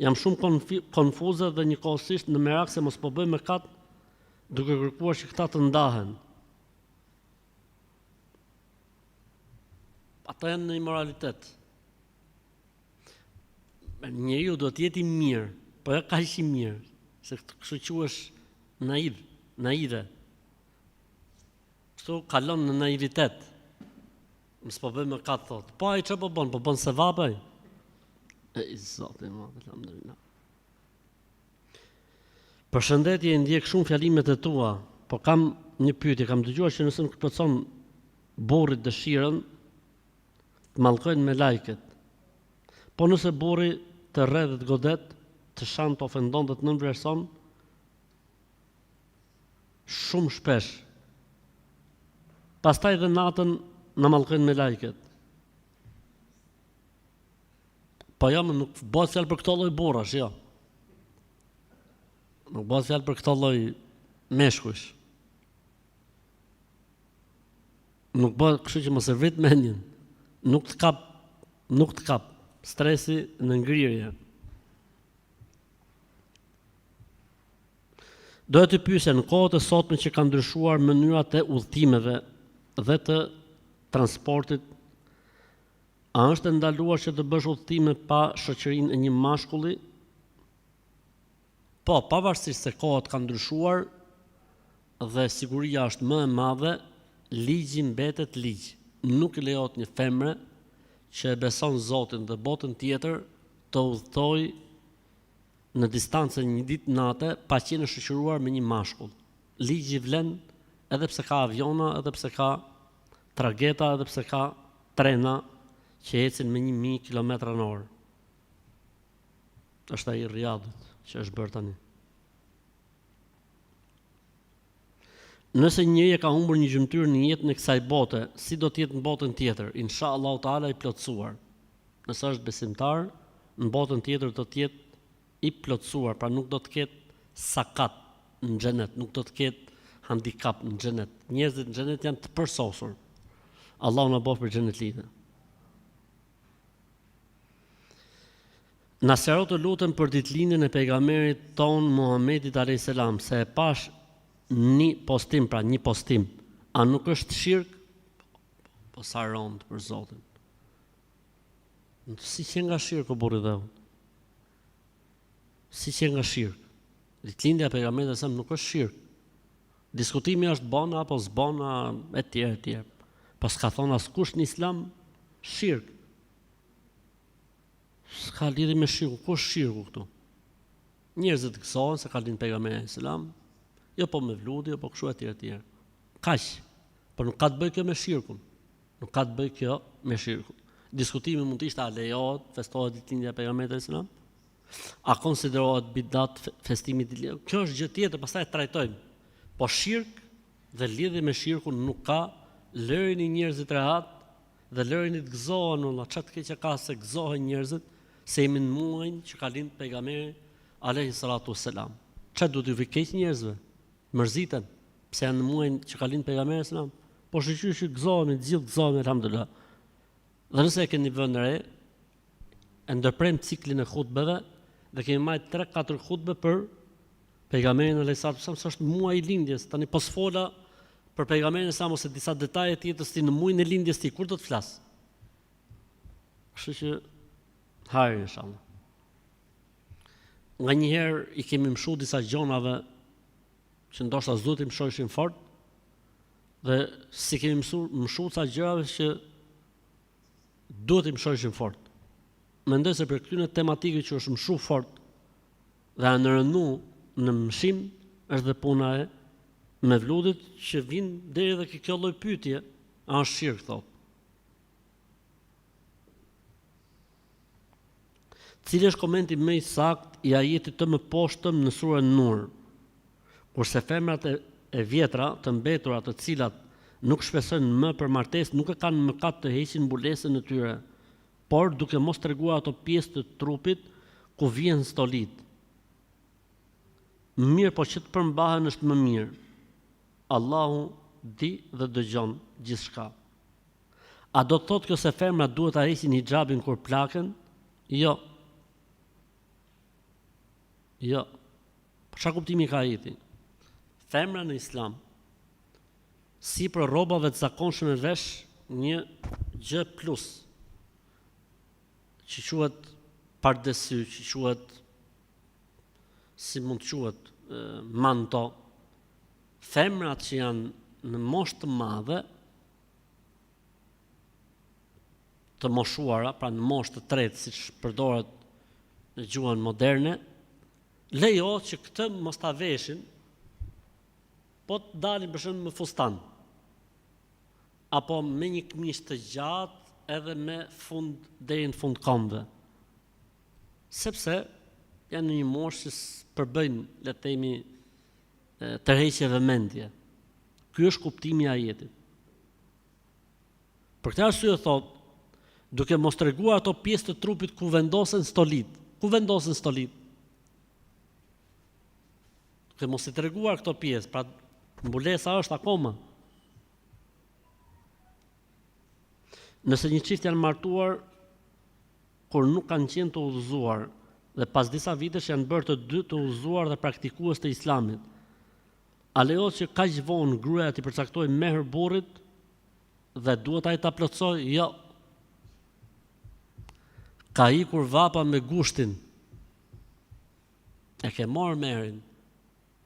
Speaker 1: Jam shumë konfuze dhe njëkohësisht në merak se mos po bëj mëkat duke kërkuar që këta të ndahen. Ata janë në immoralitet. Njeriu duhet të jetë i mirë, po jo kaq i mirë, se kështu quhesh naive. Kështu kalon në naivitet. Mos po bëj mëkat thot. Po ai çfarë po bën? Po bën sevap ai. E Zoti më, alhamdulillah. Përshëndetje, ndjek shumë fjalimet e tua, po kam një pyetje, kam dëgjuar që nëse nuk plotson burrit dëshirën, të mallkojnë me lajket. Po nëse burri të rredhet godet, të shan të ofendon dhe të nënvlerëson, shumë shpesh. Pastaj dhe natën në mallkojnë me lajket. Po jo, nuk bëhet fjalë për këto lloj burrash, jo. Nuk bëhet fjalë për këto lloj meshkujsh. Nuk bëhet, kështu që mos e vrit mendjen. Nuk të kap stresi në ngrirje. Doja të pyesja, në kohët e sotme që kanë ndryshuar mënyrat e udhëtimeve dhe të transportit, a është ndaluar që të bësh udhëtime pa shoqërinë e një mashkulli? Po, pavarësisht se kohët kanë ndryshuar dhe siguria është më e madhe, ligji mbetet ligj. Nuk i lejohet një femre që e beson Zotin dhe botën tjetër të udhëtojë në distancë një ditë natë pa qenë shoqëruar me një mashkull. Ligji vlen edhe pse ka aviona, edhe pse ka trageta, edhe pse ka trena që ecin me 1000 km/h. është ai Riyadhit që është bërë tani. Nëse njëri ka humbur një gjymtyr në jetën e kësaj bote, si do të jetë në botën tjetër? Inshallah taala i plotësuar. Nëse është besimtar, në botën tjetër do të jetë i plotësuar, pra nuk do të ketë sakat në xhenet, nuk do të ketë handicap në xhenet. Njerëzit në xhenet janë të përsosur. Allahu na bëf për xhenetlitë. Na sero të lutem për ditëlindjen e pejgamberit ton Muhamedit alayhis salam, se e pash një postim, a nuk është shirk? Po sa rond për Zotin. Si që nga shirk o burri dhe unë? Si që nga shirk? Ditëlindja e pejgamberit sa nuk është shirk. Diskutimi është bona apo s'bona e tjerë. Pas ka thonë askush në Islam shirk. S'ka lidhje me shirku, ku është shirku këtu? Njerëzit gëzohen se ka lind pejgamberi alayhis salam, jo po me vludje, po kështu etj. Kaq. Por nuk ka të bëjë kjo me shirkun. Nuk ka të bëjë kjo me shirkun. Diskutimi mund të ishte a lejohet festohet ditëlindja e pejgamberit alayhis salam? A konsiderohet bidat festimi i ditëlindjes? Kjo është gjë tjetër, pastaj e trajtojmë. Po shirk dhe lidhje me shirkun nuk ka. Lërini njerëzit rehat dhe lërini të gëzohen, olla çat keq ka se gëzohen njerëzit se jemi në muajin që ka lind pejgamberi alayhi salatu wassalam. Çfarë do të vi keq njerëzve? Mërziten pse janë në muajin që ka lind pejgamberi sallallahu alajhi wasallam. Po shoqërisht gëzohen, të gjithë gëzohen alhamdulillah. Dhe nëse e keni vënë re, e ndërprem ciklin e hutbeve dhe kemi marrë 3-4 hutbe për pejgamberin alayhi salatu wasallam, se është muaji i lindjes. Tani po sfola për pejgamberin sa ose disa detaje të jetës ti në muajin e lindjes ti, kur do të flas? Kështu që hajë inshallah. Nga njëherë i kemi mshu disa gjonave që ndoshta zoti më shohin fort dhe si kemi mshu ca gjërave që duhet i mshohin fort. Mendoj se për këtyre tematikë që është mshu fort dhe në rënu në mshim është dhe puna e me vludit që vinë deri dhe kjo lloj pyetje, a është shirk thot. Cili është komenti më i saktë i ajetit të mëposhtëm në surën Nur? Kurse femrat e vjetra të mbetura të cilat nuk shpesojnë më për martesë nuk e kanë mëkat të heqin mbulesën e tyre, por duke mos treguar ato pjesë të trupit ku vjen stolit. Mirë, po që të përmbahen është më mirë. Allahu di dhe dëgjon gjithçka. A do të thotë kjo se femrat duhet ta heqin hijabin kur plaken? Jo. Jo. Për çfarë kuptimi ka ajeti? Femra në Islam, si për rrobave të zakonshme vesh një gjë plus, që quhet pardesy, që quhet si mund të quhet manto. Femrat që janë në moshë të madhe, të moshuara, pra në moshë të tretë, siç përdoret në gjuhën moderne, lejohet që këtë mos ta veshin, po të dalin për shembull me fustan, apo me një këmishë të gjatë edhe me fund deri në fund këmbëve. Sepse janë në një moshë që përbëjnë, le të themi, tërheqje vëmendje. Ky është kuptimi i ajetit. Për këtë arsye thot, duke mos treguar ato pjesë të trupit ku vendosen stolit. Ku vendosen stolit? Duke mos i treguar këto pjesë, pra mbulesa është akoma. Nëse një çift janë martuar kur nuk kanë qenë të udhëzuar dhe pas disa vitesh janë bërë të dy të udhëzuar dhe praktikues të Islamit, a lejohet që kaq vonë gruaja t'i përcaktojë mehr burrit dhe duhet ai ta plotësojë? Jo. Ka ikur vapa me gushtin. E ke marrë merin.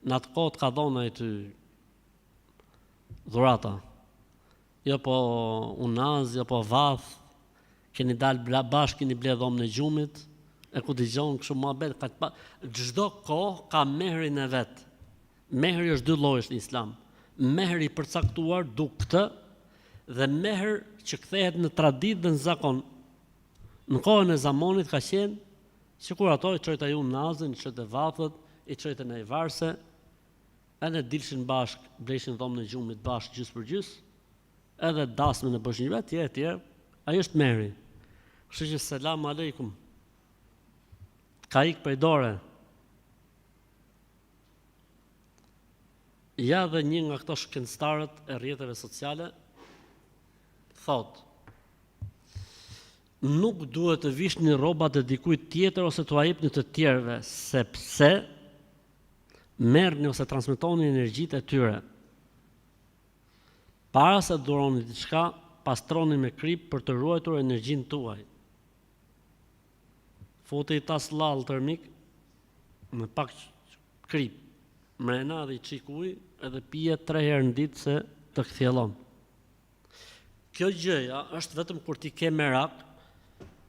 Speaker 1: Në atë kohë ka dhënë ai ty dhurata. Jo po unaz, jo po vath. Keni dalë bashkë, keni ble dhomën e gjumit, e ku dëgjon kështu muhabet, çdo kohë ka mehrin e vet. Mehri është dy llojesh në Islam. Mehri i përcaktuar duk këtë dhe mehr që kthehet në traditë dhe në zakon. Në kohën e zamonit ka qenë Sikur ato i çojta ju nazën, i çojta vathet, i çojta në varse, edhe dilshin bashk, bleshin dhomën e gjumit bashk gjys për gjys, edhe dasmën e bëshin vetë, etj. Ai është Meri. Kështu që selam aleikum. Ka ik prej dore. Ja dhe një nga këto shkencëtarët e rrjeteve sociale thot: nuk duhet të vishni rrobat e dikujt tjetër ose t'u jepni të tjerëve, sepse merrni ose transmetoni energjitë e tyre. Para se dhuroni diçka, pastroni me krip për të ruajtur energjinë tuaj. Futi tas lall termik me pak krip, mrena dhe i çik ujë edhe pije 3 herë në ditë se të kthjellon. Kjo gjëja është vetëm kur ti ke merak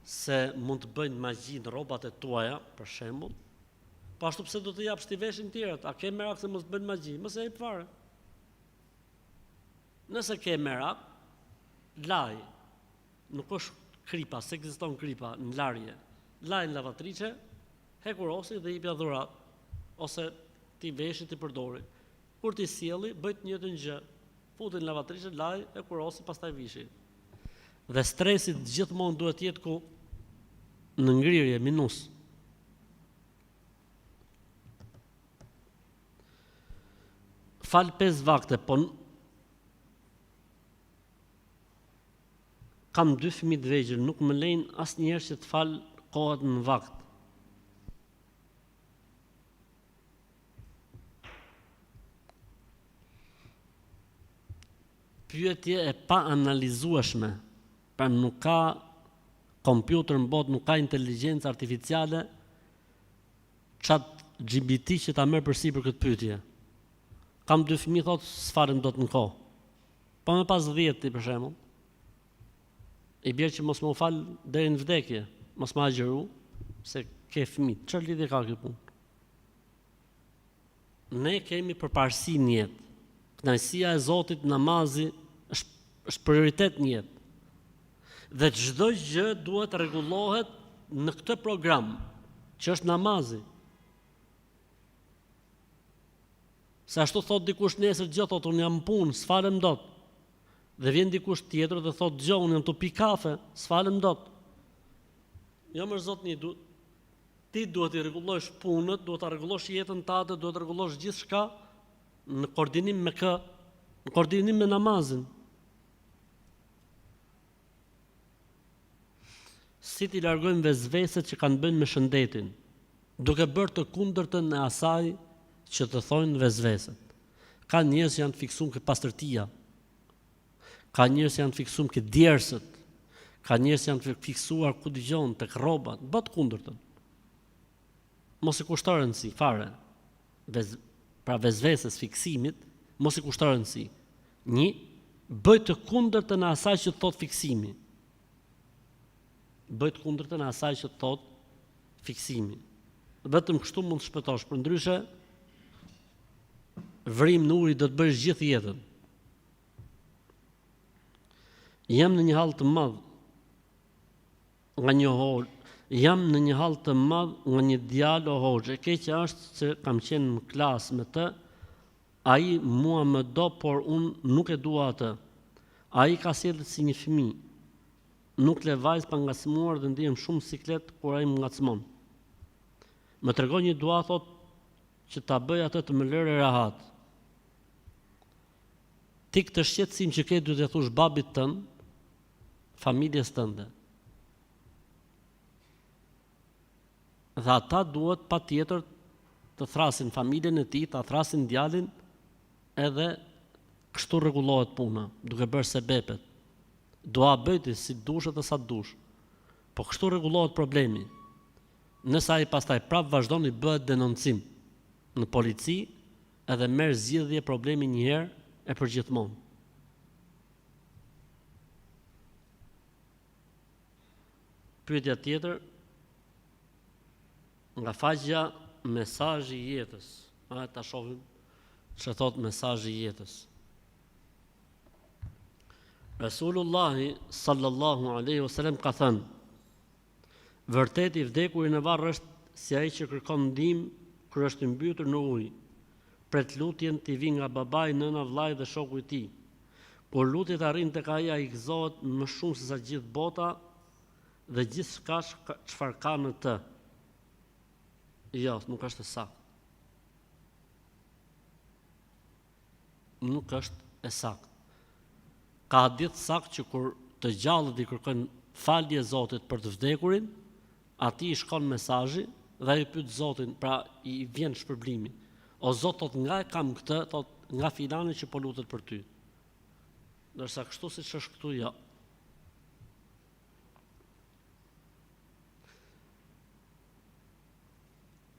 Speaker 1: se mund të bëjnë magji në rrobat e tuaja, për shembull. Po ashtu pse do të japsh ti veshin tjerët? A ke merak se mos bëjnë magji? Mos e jep fare. Nëse ke merak, laj. Nuk është kripa, se ekziston kripa në larje. Laj në lavatriçe, hekurosi dhe jepja dhurat. Ose ti veshit i përdori. Kur ti sjelli, bëj të njëjtën gjë. Futi në lavatriçe, laj, hekurosi, pastaj vishi. Dhe stresi gjithmonë duhet jetë ku në ngrirje, minus. Fal 5 vakte, po kam 2 fëmijë të vegjël, nuk më lejnë asnjëherë që të fal kohët në vakt. Pyetje e pa analizueshme, pra nuk ka kompjuter në botë, nuk ka inteligjencë artificiale, ChatGPT që ta merr përsipër këtë pyetje. Kam 2 fëmijë, thotë, s'falem dot në kohë. Po me pas 10 ti për shembull. I bjerë që mos më u fal deri në vdekje, mos më agjëru, se ke fëmijë. Çfarë lidhje ka kjo punë? Ne kemi përparësi në jetë. Kënaqësia e Zotit, namazi është prioritet në jetë. Dhe çdo gjë duhet të rregullohet në këtë program, që është namazi. Se ashtu thot dikush nesër gjë, thot unë jam punë, s'falem dot. Dhe vjen dikush tjetër dhe thot gjë, unë jam të pi kafe, s'falem dot. Jo më zotni, ti duhet të rregullosh punët, duhet ta rregullosh jetën tënde, duhet të rregullosh gjithçka në koordinim me kë, në koordinim me namazin. Si t'i largojmë vezveset që kanë bënë me shëndetin, duke bërë të kundërtën e asaj që të thojnë vezveset. Ka njerëz që janë të fiksuar ke pastërtia. Ka njerëz që janë të fiksuar ke djersët. Ka njerëz që janë të fiksuar ku dëgjon tek rrobat, bëj të kundërtën. Mos i kushton rëndësi fare. Pra vezveses fiksimit, mos i kushton rëndësi. 1. Bëj të kundërtën e asaj që thot fiksimi. Bëj të kundërtën e asaj që thot fiksimi. Vetëm kështu mund të shpëtosh, përndryshe vrim në ujë do të bësh gjithë jetën. Jam në një hall të madh nga një hoxh, jam në një hall të madh nga një djalë o hoxh. E keqja është se kam qenë në klasë me të, ai mua më do, por unë nuk e dua atë. Ai ka sjellë si një fëmijë. Nuk le vajzë pa ngacmuar dhe ndihem shumë siklet kur ai më ngacmon. Më tregon një dua, thot, që ta bëj atë të më lërë rahat. Ti këtë shqetësim që ke duhet e thush babit tënd, familjes tënde. Dhe ata duhet patjetër të thrasin familjen e tij, ta thrasin djalin, edhe kështu rregullohet puna, duke bërë sebepet. Dua bëjti si dush dhe sa dush. Po kështu rregullohet problemi. Nëse ai pastaj prap vazhdon i bëhet denoncim në polici, edhe merr zgjidhje problemi një herë e përgjithmonë. Pyetja tjetër nga faqja mesazhi i jetës. Ta shohim çfarë thot mesazhi i jetës. Rasulullahi sallallahu alaihi wasallam ka thënë: Vërtet i vdekur në varr është si ai që kërkon ndihmë kur është i mbytur në ujë. Pret lutjen t'i vi nga babai, nëna, vllai dhe shoku i tij. Kur lutjet arrin tek ai, ai gëzohet më shumë se sa gjithë bota dhe gjithçka çfarë ka në të. Jo, nuk është e saktë. Nuk është e saktë. Ka hadith saktë që kur të gjallët i kërkojnë falje Zotit për të vdekurin, ati i shkon mesazhi dhe ai pyet Zotin, pra i vjen shpërblimi. O Zot, thot, nga e kam këtë, thot, nga filani që po lutet për ty. Ndërsa kështu siç është këtu, jo.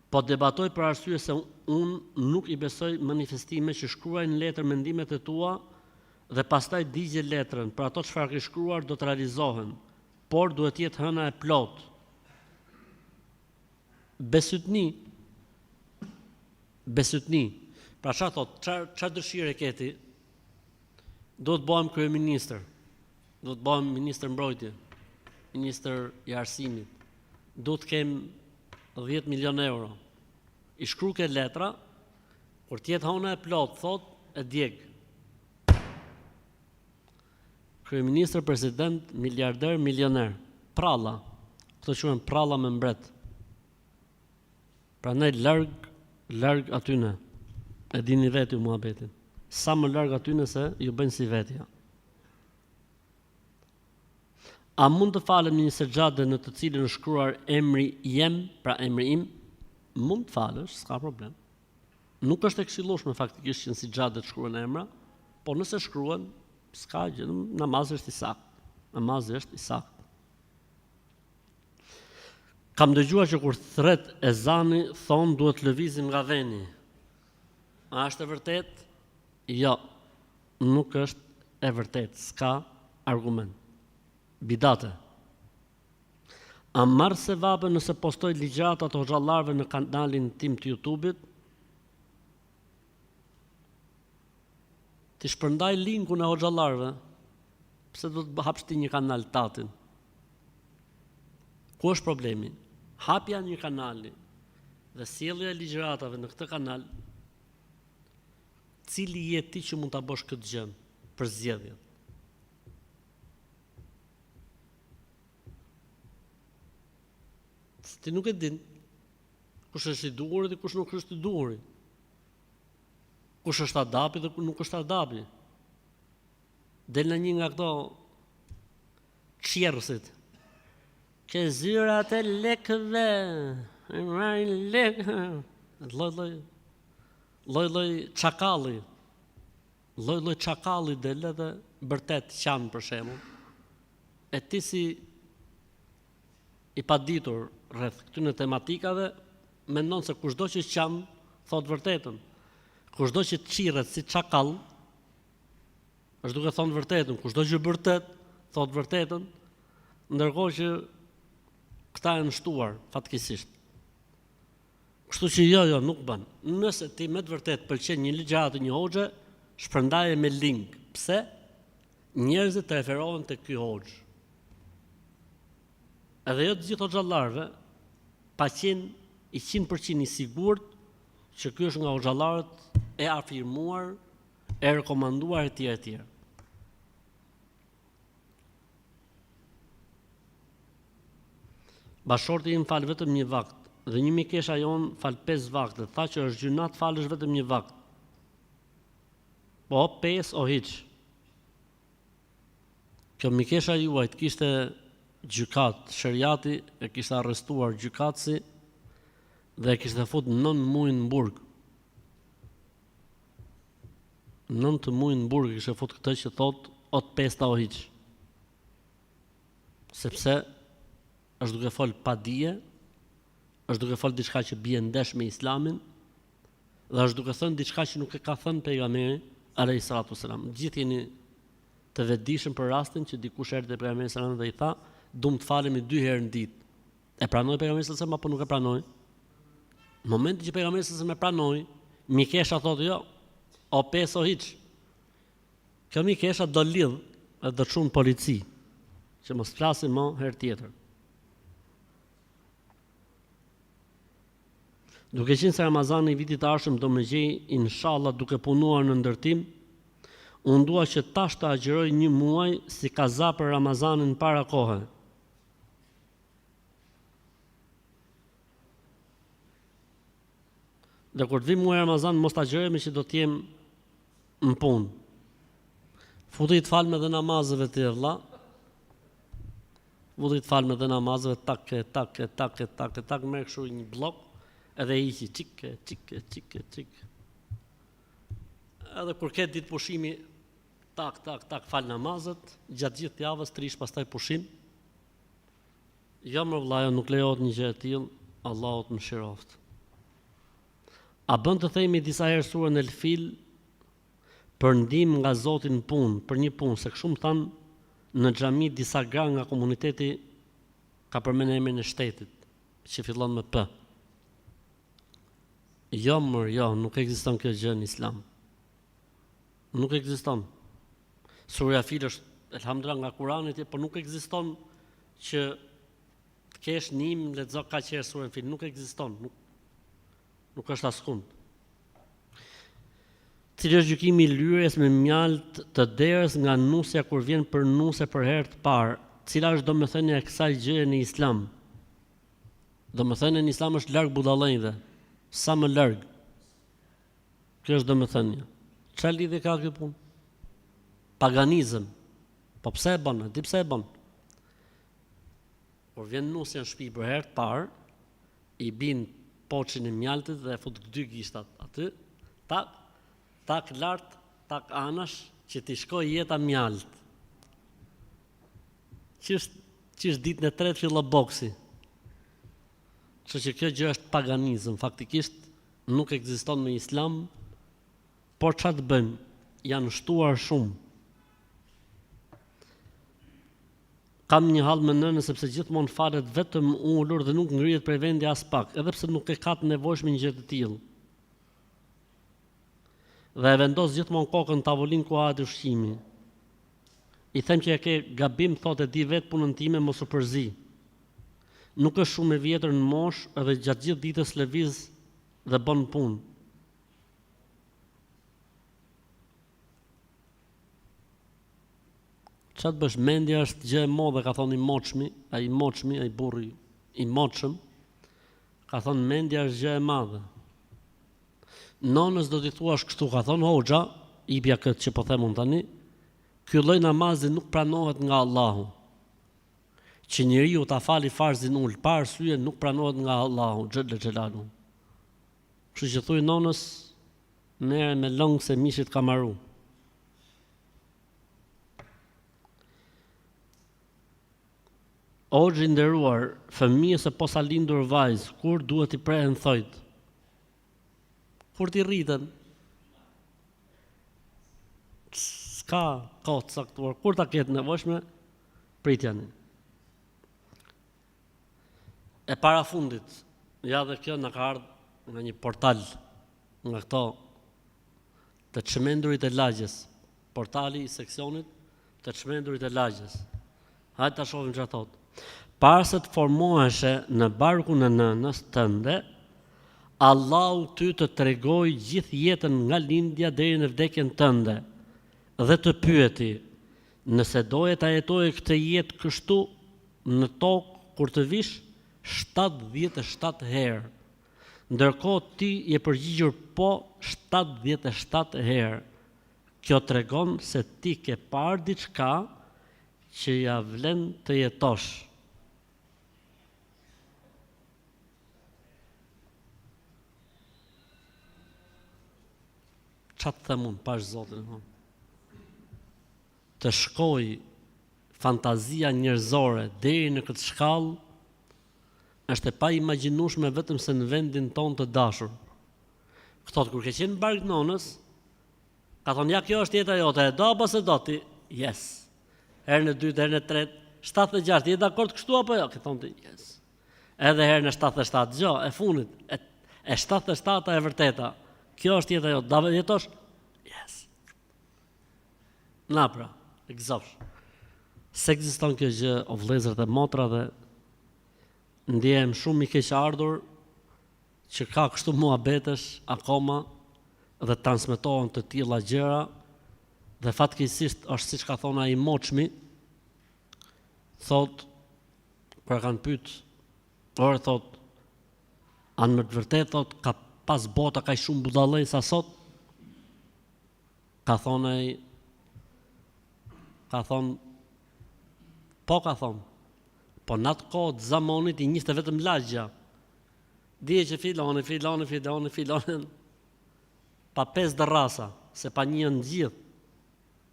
Speaker 1: Po debatoj për arsye se unë nuk i besoj manifestime që shkruaj në letër mendimet e tua dhe pastaj digje letrën, për ato çfarë ke shkruar do të realizohen, por duhet jetë hëna e plot. Besytni. Pra çfarë thot, çfarë dëshire ke ti? Do të bëhem kryeministër, do të bëhem ministër mbrojtje, ministër i arsimit, do të kem 10 milion euro. I shkru ke letra, kur tjetë hona e plot, thot, e djeg. Kryeministër, president, miliarder, milioner. Pralla. Këto quhen pralla me mbret. Pra ne larg atyne. E dini vetë ju muhabetin. Sa më larg atyne se ju bëjnë si vetja. A mund të falem një segjade në të cilën është shkruar emri jem, pra emri im? Mund të falësh, s'ka problem. Nuk është e këshillueshme faktikisht që në segjade të shkruan emra, po nëse shkruan, s'ka gjë, namazi është i saktë. Kam dëgjuar që kur thret ezani, thonë duhet lëvizim nga veni. A është e vërtet? Jo, nuk është e vërtet, s'ka argument. Bidate. A marr se vape nëse postoj ligjata të hoxhallarëve në kanalin tim të YouTube-it? Ti shpërndaj linkun e hoxhallarëve, pse do të hapsh ti një kanal tatin? Ku është problemi? Hapja një kanali dhe sjellja e ligjëratave në këtë kanal, cili je ti që mund ta bësh këtë gjë për zgjedhjet? Ti nuk e din kush është i duhur dhe kush nuk është i duhur. Kush është adapi dhe nuk është adapi. Del në një nga këto qjerësit. Ke zyrat e lekëve, lloj çakalli. Lloj çakalli del edhe bërtet qan për shembull. E ti si i paditur rreth këtyre tematikave, mendon se kushdo që qan thot vërtetën. Kushdo që çirret si çakall, është duke thonë vërtetën, kushdo që bërtet thot vërtetën, ndërkohë që këta janë shtuar fatkeqësisht. Kështu që jo, nuk bën. Nëse ti me të vërtet pëlqen një ligjëratë, një hoxhe, shpërndaje me link. Pse? Njerëzit të referohen te ky hoxh. Edhe jo të gjithë hoxhallarëve, pa qenë i 100% i sigurt që ky është nga hoxhallarët e afirmuar, e rekomanduar etj. Bashorti im fal vetëm një vakt dhe një mikesha jon fal 5 vakte. Tha që është gjuna të falësh vetëm një vakt. Po 5 o hiç. Kjo mikesha juaj të kishte gjykat, shariati e kishte arrestuar gjykatësi dhe e kishte fut 9 muaj në burg. 9 muaj në burg kishte fut këtë që thot o të 5 o hiç. Sepse është duke fol pa dije, është duke fol diçka që bie ndesh me Islamin dhe është duke thënë diçka që nuk e ka thënë pejgamberi alayhi salatu wasalam. Gjithë jeni të vetëdijshëm për rastin që dikush erdhi te pejgamberi sallallahu alaihi wasallam dhe i tha, "Dum të falemi 2 herë në ditë." E pranoi pejgamberi sallallahu alaihi wasallam apo nuk e pranoi? Në momentin që pejgamberi sallallahu alaihi wasallam e pranoi, mikesha thotë jo, o 5 o hiç. Kjo mikesha do lidh edhe çun polici, që mos flasim më herë tjetër. Duke qenë se Ramazani i vitit të ardhshëm do më gjej inshallah duke punuar në ndërtim, unë dua që tash të agjëroj 1 muaj si kaza për Ramazanin para kohe. Dhe kur të vi muaj Ramazan, mos ta agjërojmë që do të jem në punë. Futi të falme dhe namazëve të vëlla. Futi të falme dhe namazëve tak, merr kështu një blok edhe hiqi çik. Edhe kur ke ditë pushimi, tak, fal namazet, gjatë gjithë javës trish pastaj pushim. Jo më vëllaja, nuk lejohet një gjë e tillë, Allahu të mëshiroft. A bën të themi disa herë surën El Fil për ndihmë nga Zoti në punë, për një punë, se kështu më thanë në xhami disa gra nga komuniteti ka përmendur emrin e shtetit, që fillon me P. Jo, nuk ekziston kjo gjë në Islam. Nuk ekziston. Surja Fil është elhamdullah nga Kurani, por nuk ekziston që të kesh nim lexo kaq herë surën Fil, nuk ekziston, nuk është askund. Cili është gjykimi i lyrjes me mjalt të derës nga nusja kur vjen për nuse për herë të parë? Cila është domethënia e kësaj gjëje në Islam? Domethënia në Islam është larg budallëve, sa më larg. Kjo është domethënia. Çfarë lidhje ka kjo punë? Paganizëm. Po pse e bën? Di pse e bën? Kur vjen nusja në shtëpi për herë të parë, i bin poçin e mjaltit dhe e fut 2 gishtat aty, tak lart, tak anash, që t'i shkoj jeta mjalt. Që është ditën e tretë fillo boksi. Kështu që kjo gjë është paganizëm, faktikisht nuk ekziston në Islam, por çfarë të bëjmë? Janë shtuar shumë. Kam një hall me nënën sepse gjithmonë falet vetëm ulur dhe nuk ngrihet prej vendi as pak, edhe pse nuk e ka të nevojshme një gjë të tillë. Dhe e vendos gjithmonë kokën në tavolinë ku ha ushqimi. I them që e ke gabim, thotë e di vetë punën time, mos u përzi. Nuk është shumë e vjetër në moshë, edhe gjatë gjithë ditës lëviz dhe bën punë. Çfarë të bësh, mendja është gjë e modhe, ka thonë ai burri i moçëm, ka thonë mendja është gjë e madhe. Nonës do t'i thuash kështu, ka thonë hoxha, i bja këtë që po them unë tani, ky lloj namazi nuk pranohet nga Allahu. Që njeriu ta fali farzin ul pa arsye nuk pranohet nga Allahu xhalla xhelalu. Kështu që thuj nonës, merre me lëng se mishit ka marru. Hoxhi nderuar, fëmijës e posa lindur vajzë, kur duhet i prehen thojt? Kur t'i rriten? S'ka kohë të saktuar, kur ta ketë nevojshme, pritjani. E para fundit, ja dhe kjo në ka ardhur nga një portal, nga këto të çmendurit e lagjes, portali i seksionit të çmendurit e lagjes. Hajde ta shohim çfarë thotë. Para se të formoheshe në barkun e nënës tënde, Allahu ty të tregoj gjithë jetën nga lindja deri në vdekjen tënde dhe të pyeti, nëse doje ta jetoje këtë jetë kështu në tokë kur të vish 77 herë. Ndërkohë ti je përgjigjur po 77 herë. Kjo tregon se ti ke parë diçka që ja vlen të jetosh. Qatë them unë, pash Zotin, të shkoj fantazia njerëzore deri në këtë shkallë, është e pa imagjinueshme vetëm se në vendin tonë të dashur. Këtot, kur ke qenë bark nonës, ka thonë, ja kjo është jeta jote, e do apo se do ti? Yes. Herën e dytë, herën e tretë, 76, je dakord kështu apo jo? Ke thonë ti, yes. Edhe herën e 77, gjo, e funit, e 77 e vërteta. Kjo është jeta jote, da jetosh? Yes. Na pra, e gëzofsh. Se ekziston kjo gjë, o vëllezër dhe motra, dhe ndjehem shumë i keq ardhur që ka kështu muhabetesh akoma dhe transmetohen të tilla gjëra dhe fatkeqësisht është siç ka thonë ai moçmi, thot kur kanë pyet, orë thot, anë më të vërtet thot ka pas bota kaq shumë budallëj sa sot? Ka thonë ai, ka thonë, po ka thonë, po në atë kohë të zamonit i njiste vetëm lagja. Dije që filoni, pa 5 dërrasa, se pa një në gjithë.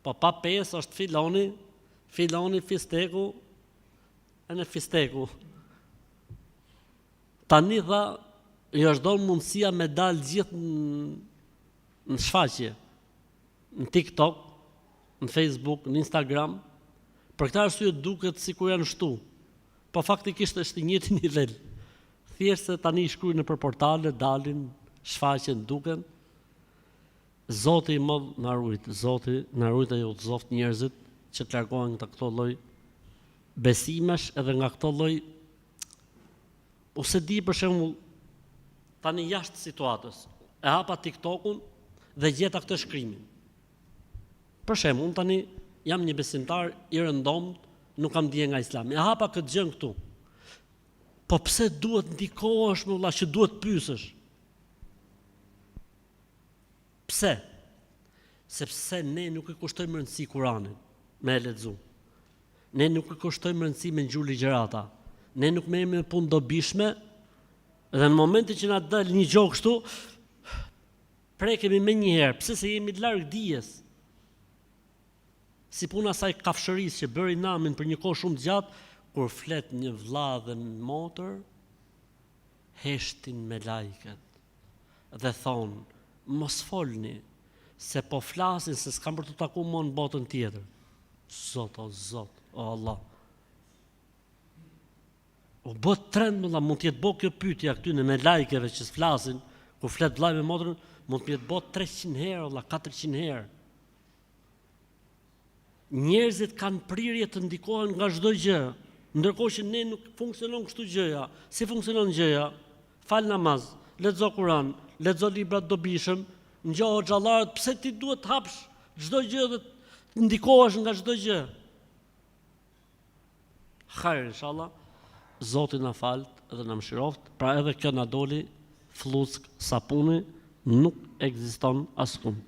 Speaker 1: Po pa 5 është filoni, fisteku, e në fisteku. Tani dha, i është donë mundësia me dalë gjithë në shfaqje, në TikTok, në Facebook, në Instagram, për këtë arsye duket sikur janë shtu. Po faktikisht është i njëjti nivel. Thjesht se tani shkruajnë nëpër portale, dalin, shfaqen, duken. Zoti i madh na rujt, Zoti na rujt e ju të zoft njerëzit që të largohen nga këto lloj besimesh edhe nga këto lloj, ose di për shembull tani jashtë situatës, e hapa TikTokun dhe gjeta këtë shkrimin. Për shembull, unë tani jam një besimtar i rëndomt, nuk kam dije nga Islami. E hapa këtë gjë këtu. Po pse duhet ndikohesh me vëlla që duhet pyesësh? Pse? Sepse ne nuk i kushtojmë rëndësi Kur'anit me e lexu. Ne nuk i kushtojmë rëndësi me ngjur ligjërata. Ne nuk merremi me punë dobishme dhe në momentin që na dal një gjë kështu, prekemi me njëherë, pse se jemi larg dijes. Si puna saj kafshërisë që bëri namin për një kohë shumë të gjatë, kur flet një vëlla dhe motër, heshtin me lajket dhe thonë, mos folni, se po flasin se s'kam për të taku më në botën tjetër. Zot, o Allah. O bot trend më la, mund t'jetë bo kjo pyetja këtyne me lajkeve që s'flasin, kur flet vllai me motrën, mund t'jetë bo 300 herë, Allah, 400 herë. Njerëzit kanë prirje të ndikohen nga çdo gjë, ndërkohë që ne nuk funksionon kështu gjëja. Si funksionon gjëja? Fal namaz, lexo Kur'an, lexo libra të dobishëm, ngjohu xhallarët, pse ti duhet të hapsh çdo gjë dhe të ndikohesh nga çdo gjë? Hajr inshallah, Zoti na falt dhe na mëshiroft, pra edhe kjo na doli flusk sapuni, nuk ekziston askund.